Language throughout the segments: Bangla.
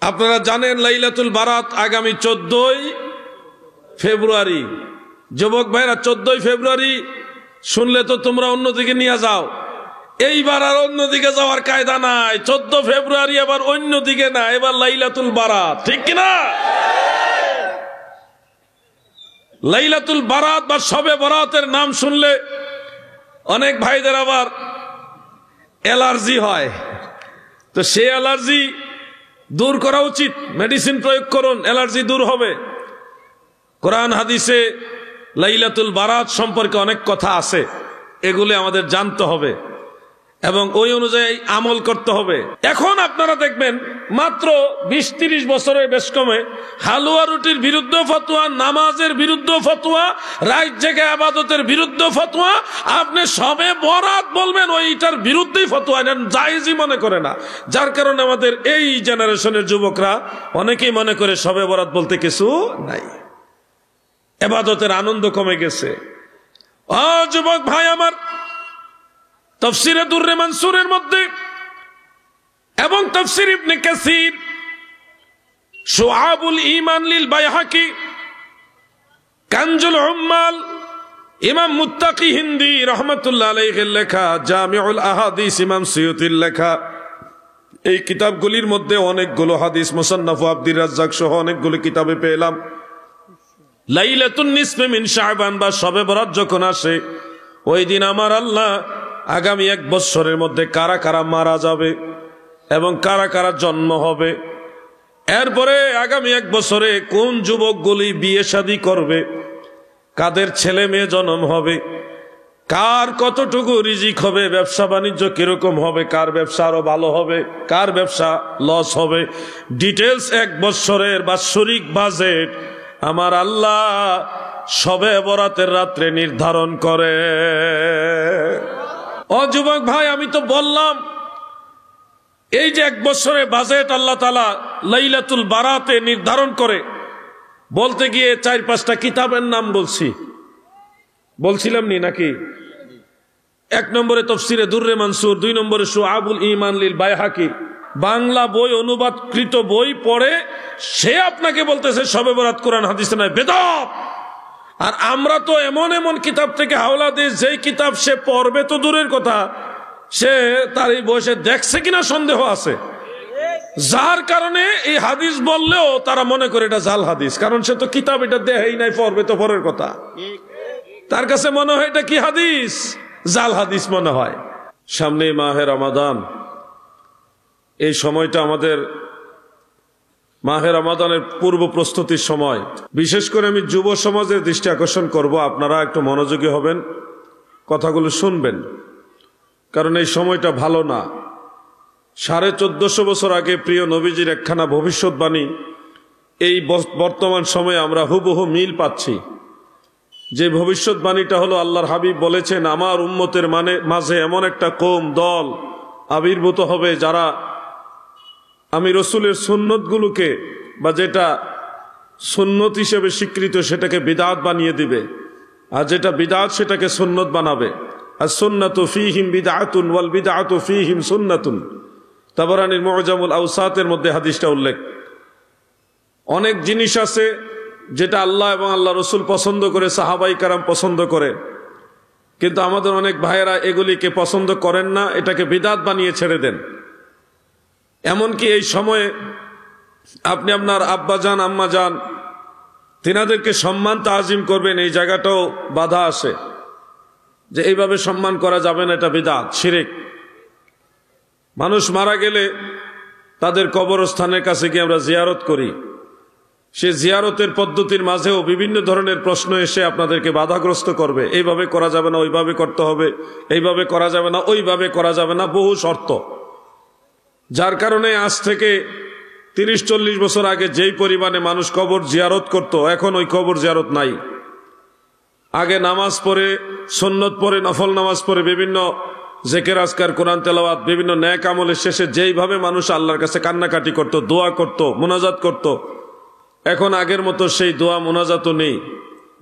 আপনারা জানেন লাইলাতুল বারাত আগামী 14 ফেব্রুয়ারি। যুবক ভাইরা 14 ফেব্রুয়ারি শুনলে তো তোমরা অন্যদিকে নিয়ে যাও। এইবার আর অন্যদিকে যাওয়ার কায়দা নাই। 14 ফেব্রুয়ারি আবার অন্যদিকে না, এবার লাইলাতুল বারাত, ঠিক কিনা? লাইলাতুল বারাত বা শবে বরাতের নাম শুনলে অনেক ভাইদের আবার অ্যালার্জি হয়। তো সেই অ্যালার্জি দূর করা উচিত, মেডিসিন প্রয়োগ করুন, অ্যালার্জি দূর হবে। কোরআন হাদিসে লাইলাতুল বারাত সম্পর্কে অনেক কথা আছে, এগুলি আমাদের জানতে হবে এবং ওই অনুযায়ী আমল করতে হবে। এখন আপনারা দেখবেন মাত্র 20-30 বছরের বেশ কমে হালুয়া রুটির বিরুদ্ধে ফতোয়া, নামাজের বিরুদ্ধে ফতোয়া, রাত জেগে ইবাদতের বিরুদ্ধে ফতোয়া। আপনি শবে বরাত বলবেন ওইটার বিরুদ্ধেই ফতোয়া নেন, জায়েজই মনে করে না। যার কারণে আমাদের এই জেনারেশনের যুবকরা অনেকেই মনে করে শবে বরাত বলতে কিছু নাই, ইবাদতের আনন্দ কমে গেছে। ও যুবক ভাই আমার, তাফসীরে দুররে মানসুরের মধ্যে এবং তাফসীর ইবনে কাসির, শুআবুল ঈমান লিল বাইহাকি, কানজুল উম্মাল, ইমাম মুত্তাকি হিন্দি রাহমাতুল্লাহ আলাইহির লেখা, জামিউল আহাদিস ইমাম সুয়ুতির লেখা, এই কিতাবগুলির মধ্যে অনেকগুলো হাদিস, মুসান্নাফ আব্দুর রাজ্জাক সহ অনেকগুলো কিতাবে পেলাম লাইলাতুন নিসফে মিন শাবান বা শবে বরাত যখন আসে, ওই দিন আমার আল্লাহ আগামী 1 বছরের মধ্যে কারা কারা মারা যাবে এবং কারা কারা জন্ম হবে, এরপরে আগামী 1 বছরে কোন যুবকগুলি বিয়ে শাদী করবে, কাদের ছেলে মেয়ে জন্ম হবে, কার কতটুকু রিজিক হবে, ব্যবসা বাণিজ্য কিরকম হবে, কার ব্যবসা আরো ভালো হবে, কার ব্যবসা লস হবে, ডিটেলস 1 বছরের বাৎসরিক বাজেট আমার আল্লাহ শবে বরাতের রাত্রে নির্ধারণ করে। ও যুবক ভাই, আমি তো বললাম এই যে 1 বছরের বাজেট আল্লাহ তাআলা লাইলাতুল বারাতে নির্ধারণ করে, বলতে গিয়ে 4-5টা কিতাবের নাম বলছিলাম নি নাকি? 1 নম্বরে তাফসীরে দুররে মানসুর, 2 নম্বরে শুআবুল ঈমান লিল বাইহাকি। বাংলা বই, অনুবাদকৃত বই পড়ে সে আপনাকে বলতেছে শবে বরাত কোরআন হাদিসে নাই, বেদাত। আর আমরা তো এমন এমন কিতাব থেকে হাওলা দিই, যেই কিতাব সে পড়বে তো দূরের কথা, সে তার এই বয়সে দেখছে কিনা সন্দেহ আছে। যার কারণে এই হাদিস বললেও তারা মনে করে এটা জাল হাদিস, কারণ সে তো কিতাব এটা দেখাই নাই, পড়বে তো পরের কথা। তার কাছে মনে হয় এটা কি হাদিস, জাল হাদিস মনে হয়। সামনে মাহে রমাদান, এই সময়টা আমাদের মাহে রমাদানের পূর্ব প্রস্তুতির সময়। বিশেষ করে আমি যুব সমাজের দৃষ্টি আকর্ষণ করব, আপনারা একটু মনোযোগী হবেন, কথাগুলো শুনবেন, কারণ এই সময়টা ভালো না। 1450 বছর আগে প্রিয় নবীজির একখানা ভবিষ্যৎবাণী এই বর্তমান সময়ে আমরা হুবহু মিল পাচ্ছি। যে ভবিষ্যৎবাণীটা হলো, আল্লাহর হাবিব বলেছেন, আমার উম্মতের মাঝে এমন একটা কওম, দল আবির্ভূত হবে যারা আমি রসুলের সুন্নতগুলোকে, বা যেটা সুন্নত হিসেবে স্বীকৃত সেটাকে বিদআত বানিয়ে দিবে, আর যেটা বিদআত সেটাকে সুন্নত বানাবে। আর সুন্নাতু ফীহিম বিদআতুন ওয়াল বিদআতু ফীহিম সুন্নাতুন, তাবরানীর মুআজামুল আওসাতের মধ্যে হাদিসটা উল্লেখ। অনেক জিনিস আছে যেটা আল্লাহ এবং আল্লাহ রসুল পছন্দ করে, সাহাবাই কারাম পছন্দ করে, কিন্তু আমাদের অনেক ভাইয়েরা এগুলিকে পছন্দ করেন না, এটাকে বিদআত বানিয়ে ছেড়ে দেন। এমনকি এই সময়ে আপনি আপনার আব্বাজান আম্মাজান তিনাদেরকে সম্মান তাজিম করবেন, এই জায়গাটাও বাধা আসে যে এইভাবে সম্মান করা যাবে না, এটা বিদআত, শিরক। মানুষ মারা গেলে তাদের কবরস্থানের কাছে গিয়ে আমরা জিয়ারত করি, সে জিয়ারতের পদ্ধতির মাঝেও বিভিন্ন ধরনের প্রশ্ন এসে আপনাদেরকে বাধাগ্রস্ত করবে। এইভাবে করা যাবে না, ওইভাবে করতে হবে, এইভাবে করা যাবে না, ওইভাবে করা যাবে না, বহু শর্ত। যার কারণে আজ থেকে 30-40 বছর আগে যেই পরিমাণে মানুষ কবর জিয়ারত করত, এখন ওই কবর জিয়ারত নাই। আগে নামাজ পড়ে, সুন্নত পড়ে, নফল নামাজ পড়ে, বিভিন্ন জিকির আজকার, কোরআন তেলাওয়াত, বিভিন্ন নেক আমলের শেষে যেইভাবে মানুষ আল্লাহর কাছে কান্নাকাটি করত, দোয়া করত, মুনাজাত করত, এখন আগের মতো সেই দোয়া মুনাজাতও নেই।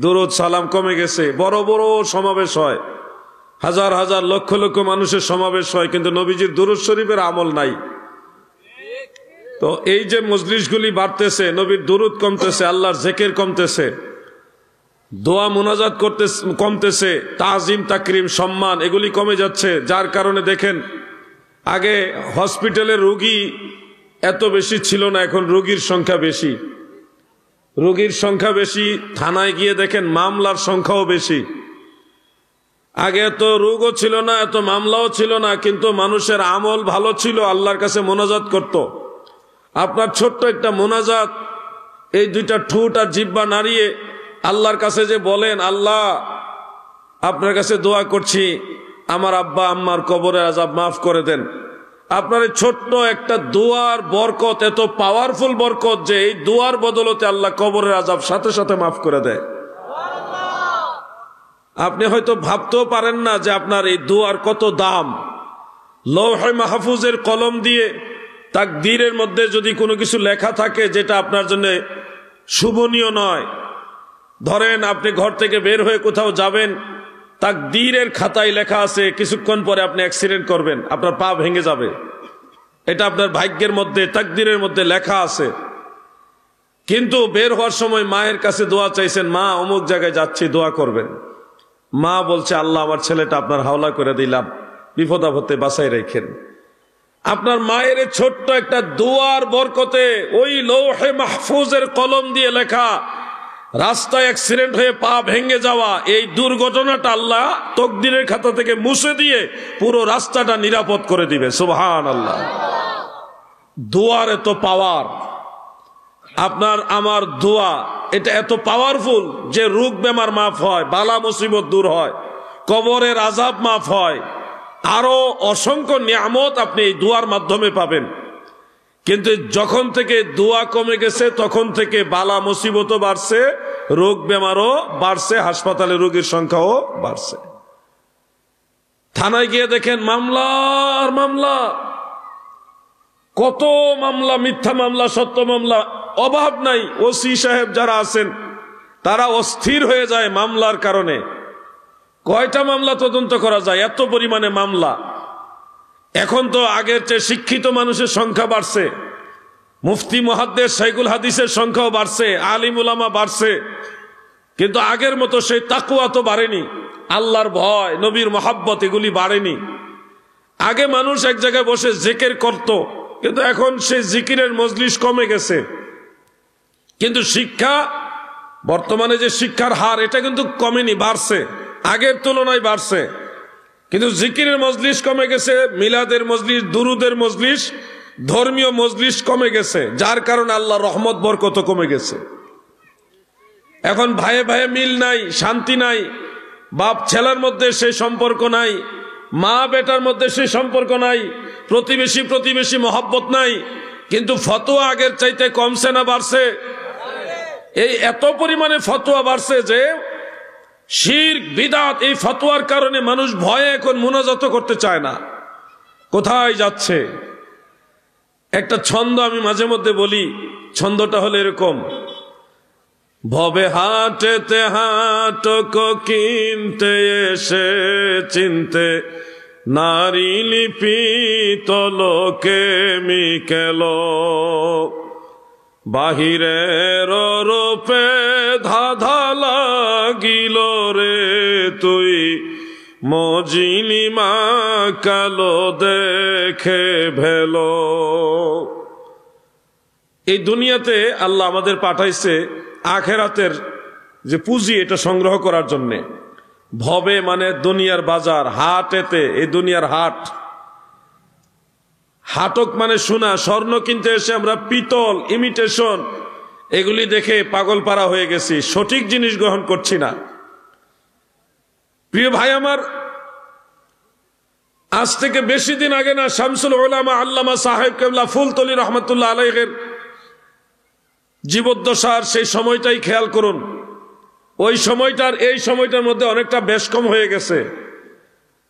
দুরূদ সালাম কমে গেছে। বড় বড় সমাবেশ হয়, হাজার হাজার লক্ষ লক্ষ মানুষের সমাবেশ হয়, কিন্তু নবীজির দুরূদ শরীফের আমল নাই। তো এই যে মজলিসগুলি বাড়তেছে, নবীর দুরূদ কমতেছে, আল্লাহর জিকির কমতেছে, দোয়া মুনাজাত করতে কমতেছে, তাজিম তাকরিম সম্মান এগুলি কমে যাচ্ছে, যার কারণে দেখেন আগে হসপিটালে রোগী এত বেশি ছিল না, এখন রোগীর সংখ্যা বেশি। রোগীর সংখ্যা বেশি, থানায় গিয়ে দেখেন মামলার সংখ্যাও বেশি। আগে এত রোগও ছিল না, এত মামলাও ছিল না, কিন্তু মানুষের আমল ভালো ছিল, আল্লাহর কাছে মোনাজাত করত। আপনার ছোট্ট একটা মোনাজাত, এই দুইটা ঠোঁট আর জিহ্বা নাড়িয়ে আল্লাহর কাছে যে বলেন, আল্লাহ আপনার কাছে দোয়া করছি আমার আব্বা আম্মার কবরের আযাব মাফ করে দেন। আপনার এই ছোট্ট একটা দোয়ার বরকত এত পাওয়ারফুল বরকত যে এই দোয়ার বদলতে আল্লাহ কবরের আযাব সাথে সাথে মাফ করে দেয়। আপনি হয়তো ভাবতেও পারেন না যে আপনার এই দোয়ার কত দাম। লৌহে মাহফুজের কলম দিয়ে তাকদীরের মধ্যে যদি কোনো কিছু লেখা থাকে যেটা আপনার জন্য শুভনীয় নয়, ধরেন আপনি ঘর থেকে বের হয়ে কোথাও যাবেন, তাকদীরের খাতায় লেখা আছে কিছুক্ষণ পরে আপনি অ্যাক্সিডেন্ট করবেন, আপনার পা ভেঙে যাবে, এটা আপনার ভাগ্যের মধ্যে তাকদীরের মধ্যে লেখা আছে। কিন্তু বের হওয়ার সময় মায়ের কাছে দোয়া চাইছেন, মা অমুক জায়গায় যাচ্ছি দোয়া করবেন। মা বলছে, আল্লাহ আমার ছেলেটা আপনার হাওলা করে দিলাম, বিপদ আপদে বাঁচাই রেখেন। আপনার মায়ের ছোট্ট একটা দোয়ার বরকতে ওই লৌহে মাহফুজের কলম দিয়ে লেখা রাস্তায় অ্যাক্সিডেন্ট হয়ে পা ভেঙে যাওয়া এই দুর্ঘটনাটা আল্লাহ তকদিরের খাতা থেকে মুছে দিয়ে পুরো রাস্তাটা নিরাপদ করে দিবে। সুবহানাল্লাহ। দোয়ার এত পাওয়ার, আপনার আমার দোয়া এটা এত পাওয়ারফুল যে রোগ বেমার মাফ হয়, বালা মুসিবত দূর হয়, কবরের আযাব মাফ হয়, আরো অসংখ্য নিয়ামত আপনি এই দোয়ার মাধ্যমে পাবেন। কিন্তু যখন থেকে দোয়া কমে গেছে তখন থেকে বালা মুসিবতও বাড়ছে, রোগ বেমারও বাড়ছে, হাসপাতালে রোগীর সংখ্যাও বাড়ছে। থানায় গিয়ে দেখেন মামলা আর মামলা, কত মামলা, মিথ্যা মামলা, সত্য মামলা, অভাব নাই। ওসি সাহেব যারা আছেন তারা অস্থির হয়ে যায় মামলার কারণে। কয়টা মামলা তদন্ত করা যায়, এত পরিমাণে মামলা। এখন তো আগের চেয়ে শিক্ষিত মানুষের সংখ্যা বাড়ছে, মুফতি মুহাদ্দিস শাইখুল হাদিসের সংখ্যাও বাড়ছে, আলিম উলামা বাড়ছে, কিন্তু আগের মতো সেই তাকওয়া তো বাড়েনি, আল্লাহর ভয়, নবীর মহাব্বত এগুলি বাড়েনি। আগে মানুষ এক জায়গায় বসে জিকির করত, কিন্তু এখন সেই জিকিরের মজলিস কমে গেছে। কিন্তু শিক্ষা, বর্তমানে যে শিক্ষার হার এটা কিন্তু কমেনি, বাড়ছে, আগের তুলনায় বাড়ছে। কিন্তু জিকিরের মজলিস কমে গেছে, মিলাদের মজলিস, দুরুদের মজলিস, ধর্মীয় মজলিস কমে গেছে, যার কারণে আল্লাহর রহমত বরকত কমে গেছে। এখন ভাইয়ে ভাইয়ে মিল নাই, শান্তি নাই, বাপ ছেলের মধ্যে সেই সম্পর্ক নাই, মা বেটার মধ্যে সেই সম্পর্ক নাই, প্রতিবেশী প্রতিবেশী মহব্বত নাই। কিন্তু ফতোয়া আগের চাইতে কমছে না বাড়ছে? এই এত পরিমাণে ফতোয়া বাড়ছে যে শিরক বিদআত, এই ফতোয়ার কারণে মানুষ ভয়ে এখন মুনাজাত করতে চায় না, কোথায় যাচ্ছে। একটা ছন্দ আমি মাঝে মধ্যে বলি, ছন্দটা হলো এরকম: ভবে হাটেতে হাটক কিনতে এসে চিনতে, নারী লিপিত লোকে মিকেল, বাহিরের রূপে ধাঁধা লাগিল রে তুই, মজিলিমা কালো দেখে ভেলো। এই দুনিয়াতে আল্লাহ আমাদের পাঠাইছে আখেরাতের যে পুঁজি এটা সংগ্রহ করার জন্যে। ভবে মানে দুনিয়ার বাজার, হাটেতে এই দুনিয়ার হাট, হাটক মানে সোনা, স্বর্ণ কিনতে এসে আমরা পিতল, ইমিটেশন এগুলি দেখে পাগল পারা হয়ে গেছি, সঠিক জিনিস গ্রহণ করছি না। প্রিয় ভাই আমার, আজ থেকে বেশি দিন আগে না, শামসুল উলামা আল্লামা সাহেব কেবলা ফুলতলি রহমতুল্লাহ আলাইহির জীবদ্দশার সেই সময়টাই খেয়াল করুন। ওই সময়টার এই সময়টার মধ্যে অনেকটা বেশ কম হয়ে গেছে।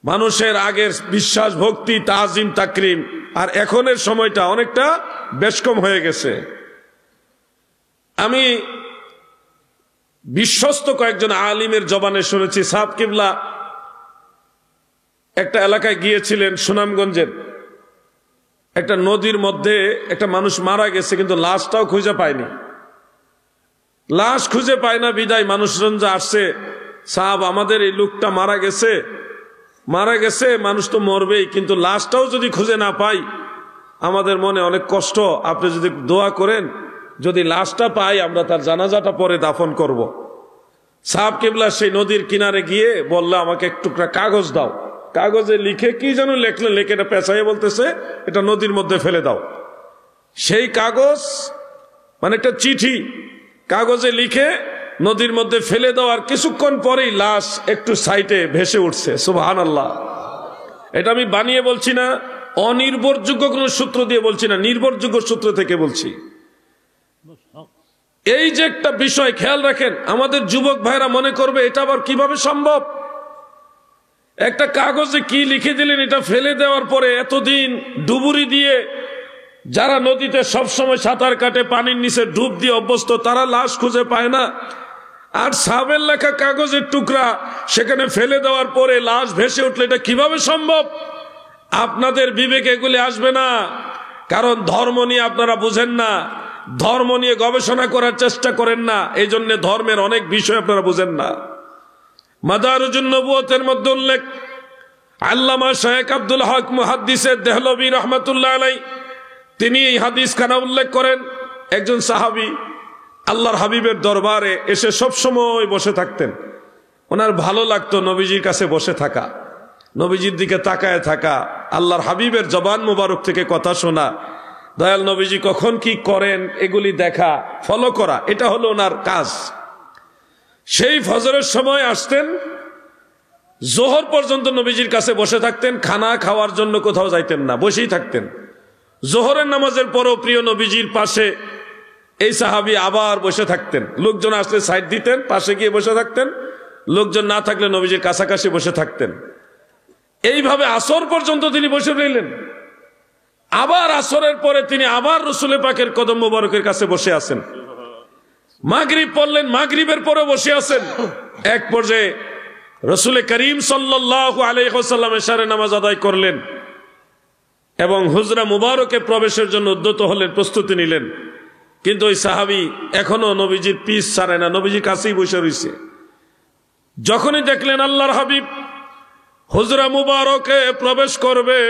মানুষের আগের বিশ্বাস, ভক্তি, তাজিম, তাকরিম আর এখনের সময়টা অনেকটা বেশ কম হয়ে গেছে। আমি বিশ্বস্ত কয়েকজন আলিমের জবানে শুনেছি, সাহেব কিবলা একটা এলাকায় গিয়েছিলেন সুনামগঞ্জের, একটা নদীর মধ্যে একটা মানুষ মারা গেছে, কিন্তু লাশটাও খুঁজে পায়নি। লাশ খুঁজে পায় না বিদায় মানুষজন যা আসছে, সাহাব আমাদের এই লোকটা মারা গেছে, মানুষ তো মরবেই, কিন্তু লাশটাও যদি খুঁজে না পাই আমাদের মনে অনেক কষ্ট, আপনি যদি দোয়া করেন যদি লাশটা পাই আমরা তার জানাজাটা পরে দাফন করব। সাহাব কিবলা সেই নদীর কিনারে গিয়ে বলল, আমাকে এক টুকরা কাগজ দাও। কাগজে লিখে কি যেন লেখলেন, লেখে এটা পেঁচাইয়ে বলতেছে এটা নদীর মধ্যে ফেলে দাও। সেই কাগজ মানে একটা চিঠি কাগজে লিখে নদীর মধ্যে ফেলে দেওয়ার কিছুক্ষণ পরেই লাশ একটু সাইডে ভেসে উঠছে। সুবহানাল্লাহ। এটা আমি বানিয়ে বলছি না, অনির্ভরযোগ্য কোন সূত্র দিয়ে বলছি না, নির্ভরযোগ্য সূত্র থেকে বলছি। এই যে একটা বিষয় খেয়াল রাখেন, আমাদের যুবক ভাইরা মনে করবে এটা আবার কিভাবে সম্ভব। একটা কাগজে কি লিখে দিলেন, এটা ফেলে দেওয়ার পরে এতদিন ডুবুরি দিয়ে যারা নদীতে সবসময় সাঁতার কাটে, পানির নিচে ডুব দিয়ে অভ্যস্ত, তারা লাশ খুঁজে পায় না। আর সাহাবের লেখা কাগজের টুকরা সেখানে ফেলে দেওয়ার পরে লাশ ভেসে উঠলে এটা কিভাবে সম্ভব? আপনাদের বিবেকে এগুলি আসবে না, কারণ ধর্ম নিয়ে আপনারা বুঝেন না, ধর্ম নিয়ে গবেষণা করার চেষ্টা করেন না, এই জন্য ধর্মের অনেক বিষয় আপনারা বুঝেন না। মাদারুজুন নবুয়তের মধ্যে উল্লেখ, আল্লামা শায়েখ আব্দুল হক মুহাদ্দিসে দেহলভী রহমাতুল্লাহ আলাইহি তিনি এই হাদিস খানা উল্লেখ করেন। একজন সাহাবী আল্লাহর হাবিবের দরবারে এসে সব সময় বসে থাকতেন। ওনার ভালো লাগতো নবীজির কাছে বসে থাকা, নবীজির দিকে তাকায় থাকা, আল্লাহর হাবিবের জবান মুবারক থেকে কথা শোনা, দয়াল নবীজি কখন কি করেন এগুলি দেখা, ফলো করা, এটা হলো ওনার কাজ। সেই ফজরের সময় আসতেন, জোহর পর্যন্ত নবীজির কাছে বসে থাকতেন, খানা খাওয়ার জন্য কোথাও যাইতেন না, বসেই থাকতেন। জোহরের নামাজের পরও প্রিয় নবীজির পাশে এই সাহাবী আবার বসে থাকতেন। লোকজন আসলে সাইড দিতেন, পাশে গিয়ে বসে থাকতেন, লোকজন না থাকলে নবীজির কাছাকাছি বসে থাকতেন। এইভাবে আসর পর্যন্ত তিনি বসে রইলেন। আবার আসরের পরে তিনি আবার রাসূল পাকের কদম মোবারকের কাছে বসে আছেন। মাগরিব পড়লেন, মাগরিবের পরে বসে আছেন। এক পর্যায়ে রাসূল করিম সাল্লাল্লাহু আলাইহি ওয়াসাল্লাম এশারের নামাজ আদায় করলেন এবং হুজরা মুবারকে প্রবেশের জন্য উদ্যত হলেন, প্রস্তুতি নিলেন। কিন্তু ওই সাহাবী এখনো নবীজির পিছ ছাড়ে না, নবীজির কাছেই বসে রয়েছে। যখনই দেখলেন আল্লাহর হাবিব হুজরা মুবারকে প্রবেশ করবে,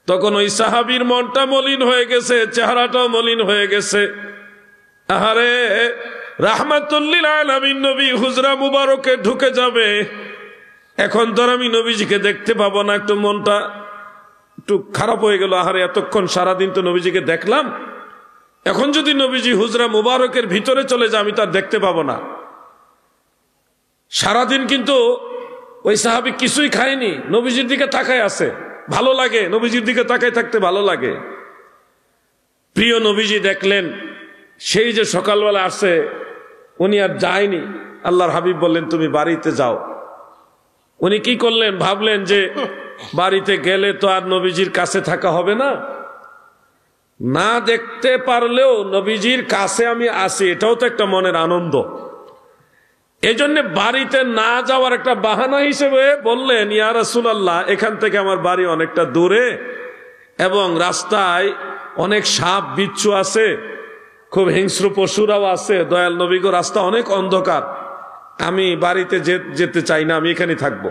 তখন ওই সাহাবীর মনটা মলিন হয়ে গেছে, চেহারাটাও মলিন হয়ে গেছে। আহারে, রাহমাতুল লিল আলামিন নবী হুজরা মুবারকে ঢুকে যাবে, এখন তো আমি নবীজিকে দেখতে পাবো না, একটু মনটা একটু খারাপ হয়ে গেল। আহারে, এতক্ষণ সারাদিন তো নবীজিকে দেখলাম, এখন যদি নবীজি হুজরা মুবারকের ভিতরে চলে যায় আমি তার দেখতে পাবো না। সারাদিন কিন্তু ওই সাহাবী কিছুই খায়নি, নবীজির দিকে তাকায় আছে, ভালো লাগে, নবীজির দিকে তাকায় থাকতে ভালো লাগে। প্রিয় নবীজি দেখলেন সেই যে সকালবেলা আসছে, উনি আর যায়নি। আল্লাহর হাবিব বললেন তুমি বাড়িতে যাও। উনি কি করলেন, ভাবলেন যে বাড়িতে গেলে তো আর নবীজির কাছে থাকা হবে না, না দেখতে পারলেও নবীজির কাছে আমি আসি, এটাও তো একটা মনের আনন্দ। এই জন্য বাড়িতে না যাওয়ার একটা বাহানা হিসেবে বললেন, ইয়া রাসূলুল্লাহ, এখান থেকে আমার বাড়ি অনেকটা দূরে এবং রাস্তায় অনেক সাপ বিচ্ছু আছে, খুব হিংস্র পশুরাও আছে, দয়াল নবী গো, রাস্তা অনেক অন্ধকার, আমি বাড়িতে যেতে চাই না, আমি এখানে থাকবো।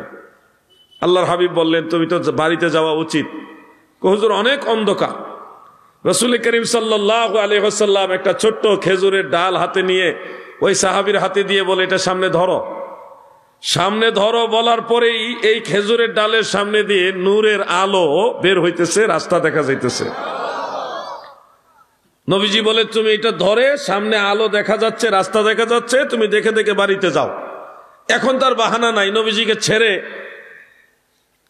আল্লাহর হাবিব বললেন তুমি তো বাড়িতে যাওয়া উচিত। হুজুর অনেক অন্ধকার। রাসূল করিম সাল্লাল্লাহু আলাইহি ওয়াসাল্লাম একটা ছোট্ট খেজুরের ডাল হাতে নিয়ে ওই সাহাবীর হাতে দিয়ে বলে এটা সামনে ধরো, সামনে ধরো বলার পরেই এই খেজুরের ডালের সামনে দিয়ে নূরের আলো বের হইতেছে, রাস্তা দেখা যাইতেছে। নবীজি বলে তুমি এটা ধরে, সামনে আলো দেখা যাচ্ছে, রাস্তা দেখা যাচ্ছে, তুমি দেখে দেখে বাড়িতে যাও। এখন তার বাহানা নাই, নবীজিকে ছেড়ে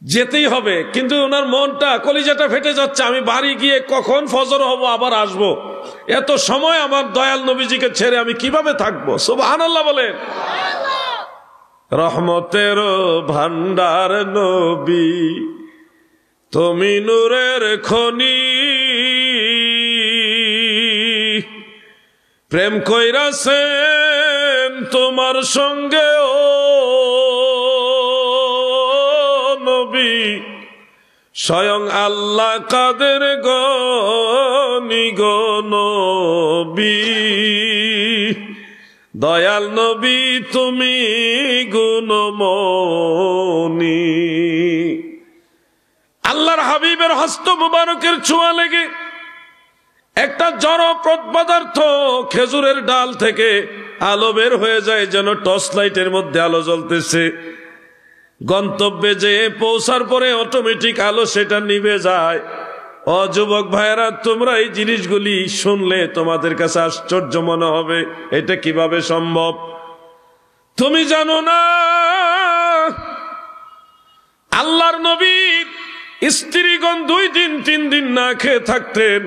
যেতেই হবে, কিন্তু ওনার মনটা, কলিজাটা ফেটে যাচ্ছে, আমি বাড়ি গিয়ে কখন ফজর হব আবার আসব, এত সময় আমার দয়াল নবীজিকে ছেড়ে আমি কিভাবে থাকবো। সুবহানাল্লাহ বলেন। রহমতের ভান্ডার নবী, তুমি নূরের খনি, প্রেম কইরাছেন তোমার সঙ্গে ও নবী, স্বয়ং আল্লাহ কাদের গনি গো নবী, দয়াল নবী তুমি গুণমণি। আল্লাহর হাবিবের হস্ত মুবারকের ছোঁয়া লেগে একটা জড় পদার্থ খেজুরের ডাল থেকে আলো বের হয়ে যায়, যেন টর্চ লাইটের মধ্যে আলো জ্বলতেছে। গন্তব্যে যে পৌঁছার পরে অটোমেটিক আলো সেটা নিভে যায়। ও যুবক ভাইয়েরা, তোমরা এই জিনিসগুলি শুনলে তোমাদের কাছে আশ্চর্য মনে হবে, এটা কিভাবে সম্ভব? তুমি জানো না আল্লাহর নবীর স্ত্রীগণ 2 দিন 3 দিন না খেয়ে থাকতেন,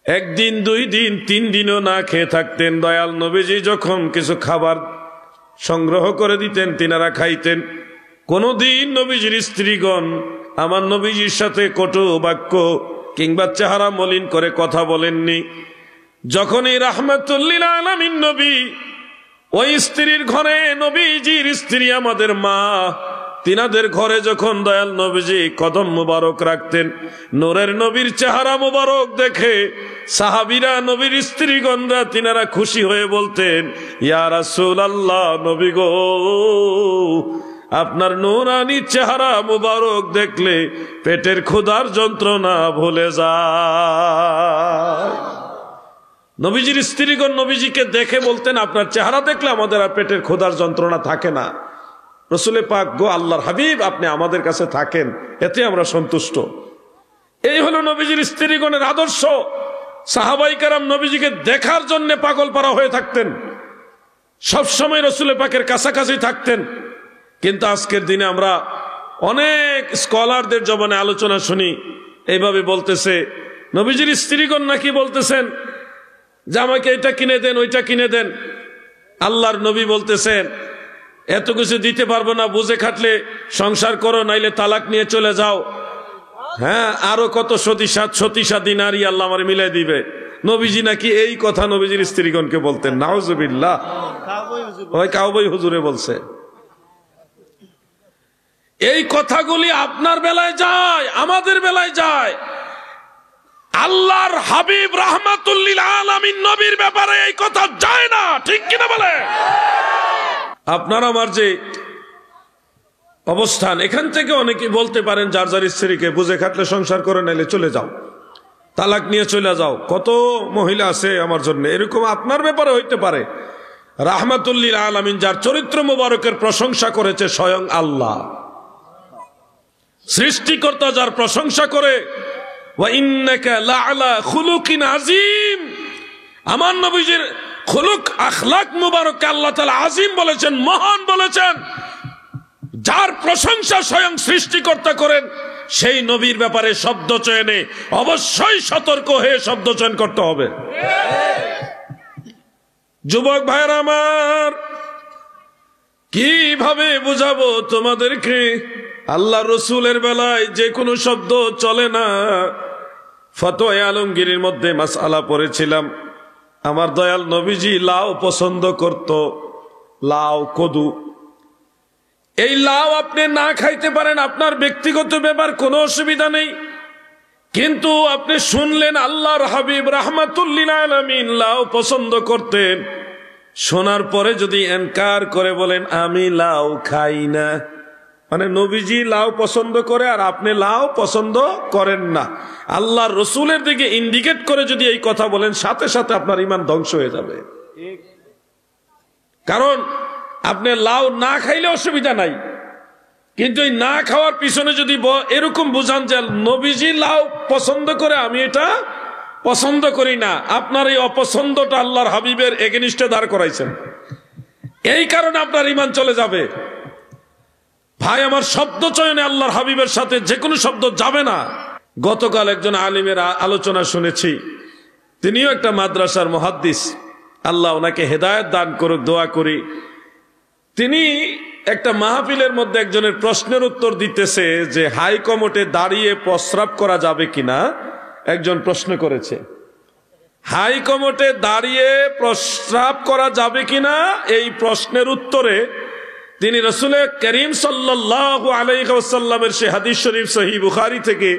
1 দিন 2 দিন 3 দিনও না খেয়ে থাকতেন। দয়াল নবীজি যখন কিছু খাবার সংগ্রহ করে দিতেন তিনারা খাইতেন। কোনদিন নবীজির স্ত্রীগণ আমার নবীজির সাথে কটু বাক্য কিংবা চেহারা মলিন করে কথা বলেননি। যখন এই রাহমাতুল্লিল আলামিন নবী ওই স্ত্রীর ঘরে, নবীজির স্ত্রী আমাদের মা, তিনাদের ঘরে যখন দয়াল নবীজি কদম মুবারক রাখতেন, নূরের নবীর চেহারা মুবারক দেখে সাহাবীরা, নবীর স্ত্রীগণরা তিনারা খুশি হয়ে বলতেন, ইয়া রাসূলুল্লাহ, নবী গো, আপনার নূরানী চেহারা মুবারক দেখলে পেটের ক্ষুধার যন্ত্রণা ভুলে যায়। নবীজির স্ত্রীগণ নবীজিকে দেখে বলতেন, আপনার চেহারা দেখলে আমাদের আর পেটের ক্ষুধার যন্ত্রণা থাকে না। রসুলে পাক গো, আল্লাহর হাবিব, আপনি আমাদের কাছে থাকেন, এতে আমরা সন্তুষ্ট। এই হলো নবীজির স্ত্রীগণের আদর্শ। সাহাবায়ে কেরাম নবীজিকে দেখার জন্য পাগল পারা হয়ে থাকতেন, সবসময় রসুলে পাকের কাছাকাছি থাকতেন। কিন্তু আজকের দিনে আমরা অনেক স্কলারদের জবানে আলোচনা শুনি, এইভাবে বলতেছে, নবীজির স্ত্রীগণ নাকি বলতেছেন যে আমাকে এটা কিনে দেন, ওইটা কিনে দেন। আল্লাহর নবী বলতেছেন, এত কিছু দিতে পারবো না, বুঝে খাটলে সংসার করো, নাইলে তালাক নিয়ে চলে যাও। হ্যাঁ, আরো কত সতীসা দিনারি আল্লাহ আমার মিলাই দিবে। নবীজি নাকি এই কথা নবীজির স্ত্রীগণকে বলতেন। নাউজুবিল্লাহ, ওই কাউবই হুজুরে বলছে। এই কথাগুলি আপনার বেলায় যায়, আমাদের বেলায় যায়। আল্লাহর হাবিব রাহমাতুল্লিল আলামিন নবীর ব্যাপারে এই কথা যায় না, ঠিক কিনা বলে? আপনার আমার যে অবস্থান, এখান থেকে অনেকে বলতে পারেন যার যার স্ত্রীকে বুঝে খাটলে সংসার করে, নাইলে চলে যাও, তালাক নিয়ে চলে যাও। কত মহিলা আছে আমার জন্য, এরকম আপনার ব্যাপারে হইতে পারে। রাহমাতুল্লিল আলামিন যার চরিত্র মুবারকের প্রশংসা করেছে স্বয়ং আল্লাহ, সৃষ্টিকর্তা যার প্রশংসা করে, ওয়া ইন্নাকা লাআলা খুলুকিন আযীম, আমার নবীজির খুলুক আখলাক মুবারককে আল্লাহ তাআলা আযীম বলেছেন, মহান বলেছেন। যার প্রশংসা স্বয়ং সৃষ্টিকর্তা করেন, সেই নবীর ব্যাপারে শব্দ চয়নে অবশ্যই সতর্ক হয়ে শব্দ চয়ন করতে হবে। যুবক ভাইরা আমার, কিভাবে বুঝাবো তোমাদেরকে? আল্লাহ রসুলের বেলায় যে কোনো শব্দ চলে না। ফতোয়া আলমগীরের মধ্যে মাসআলা পড়েছিলাম, আমার দয়াল নবীজি লাউ পছন্দ করত, লাউ, কদু। এই লাউ আপনি না খাইতে পারেন, আপনার ব্যক্তিগত ব্যাপার, কোনো অসুবিধা নেই। কিন্তু আপনি শুনলেন আল্লাহর হাবিব রাহমাতুল্লিল আলামিন লাউ পছন্দ করতেন, শোনার পরে যদি এনকার করে বলেন আমি লাউ খাই না, মানে নবীজি লাউ পছন্দ করে আর আপনি লাউ পছন্দ করেন না, আল্লাহর রসুলের দিকে ইন্ডিকেট করে যদি এই কথা বলেন, সাথে সাথে আপনার ঈমান ধ্বংস হয়ে যাবে। কারণ আপনি লাউ না খাইলে অসুবিধা নাই, কিন্তু এই না খাওয়ার পিছনে যদি এরকম বুঝান যে নবীজি লাউ পছন্দ করে, আমি এটা পছন্দ করি না, আপনার এই অপছন্দটা আল্লাহর হাবিবের এগেনিস্টে দাঁড় করাইছেন, এই কারণে আপনার ঈমান চলে যাবে। ভাই আমার, শব্দ চয়নে আল্লাহর হাবিবের সাথে যে কোনো শব্দ যাবে না। গতকাল একজন আলিমের আলোচনা শুনেছি, তিনিও একটা মাদ্রাসার মুহাদ্দিস, আল্লাহ ওনাকে হেদায়েত দান করুক, দোয়া করি। তিনি একটা মাহফিলের মধ্যে একজনের প্রশ্নের উত্তর দিতেছে যে হাই কমোটে দাঁড়িয়ে প্রস্রাব করা যাবে কিনা। একজন প্রশ্ন করেছে, হাই কমোটে দাঁড়িয়ে প্রস্রাব করা যাবে কিনা। এই প্রশ্নের উত্তরে তিনি রাসূল করিম সাল্লাল্লাহু আলাইহি ওয়াসাল্লামের সেই হাদিস শরীফ সহিহ বুখারী থেকে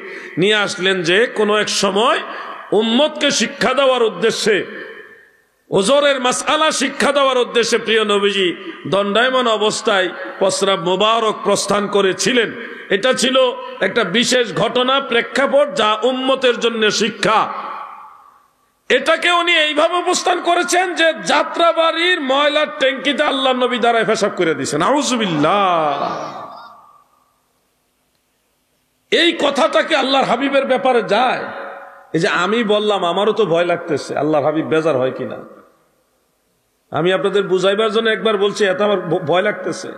নিয়ে আসলেন যে কোনো এক সময় উম্মতকে শিক্ষা দেওয়ার উদ্দেশ্যে, ওজরের মাসআলা শিক্ষা দেওয়ার উদ্দেশ্যে প্রিয় নবীজি দণ্ডায়মান অবস্থায় প্রস্রাব মোবারক প্রস্থান করেছিলেন। এটা ছিল একটা বিশেষ ঘটনা, প্রেক্ষাপট, যা উম্মতের জন্য শিক্ষা। এটাকে উনি এইভাবে উপস্থান করেছেন যে যাত্রাবাড়ির ময়লার ট্যাঙ্কিতে আল্লাহ নবী দ্বারায় পেশাব করে দিয়েছেন। আউযুবিল্লাহ। এই কথাটাকে আল্লাহর হাবিবের ব্যাপারে যায়। এই যে আমি বললাম, আমারও তো ভয় লাগতেছে, আল্লাহর হাবিব বেজার হয় কিনা। আমি আপনাদের বুঝাইবার জন্য একবার বলছি, এত আমার ভয় লাগতেছে।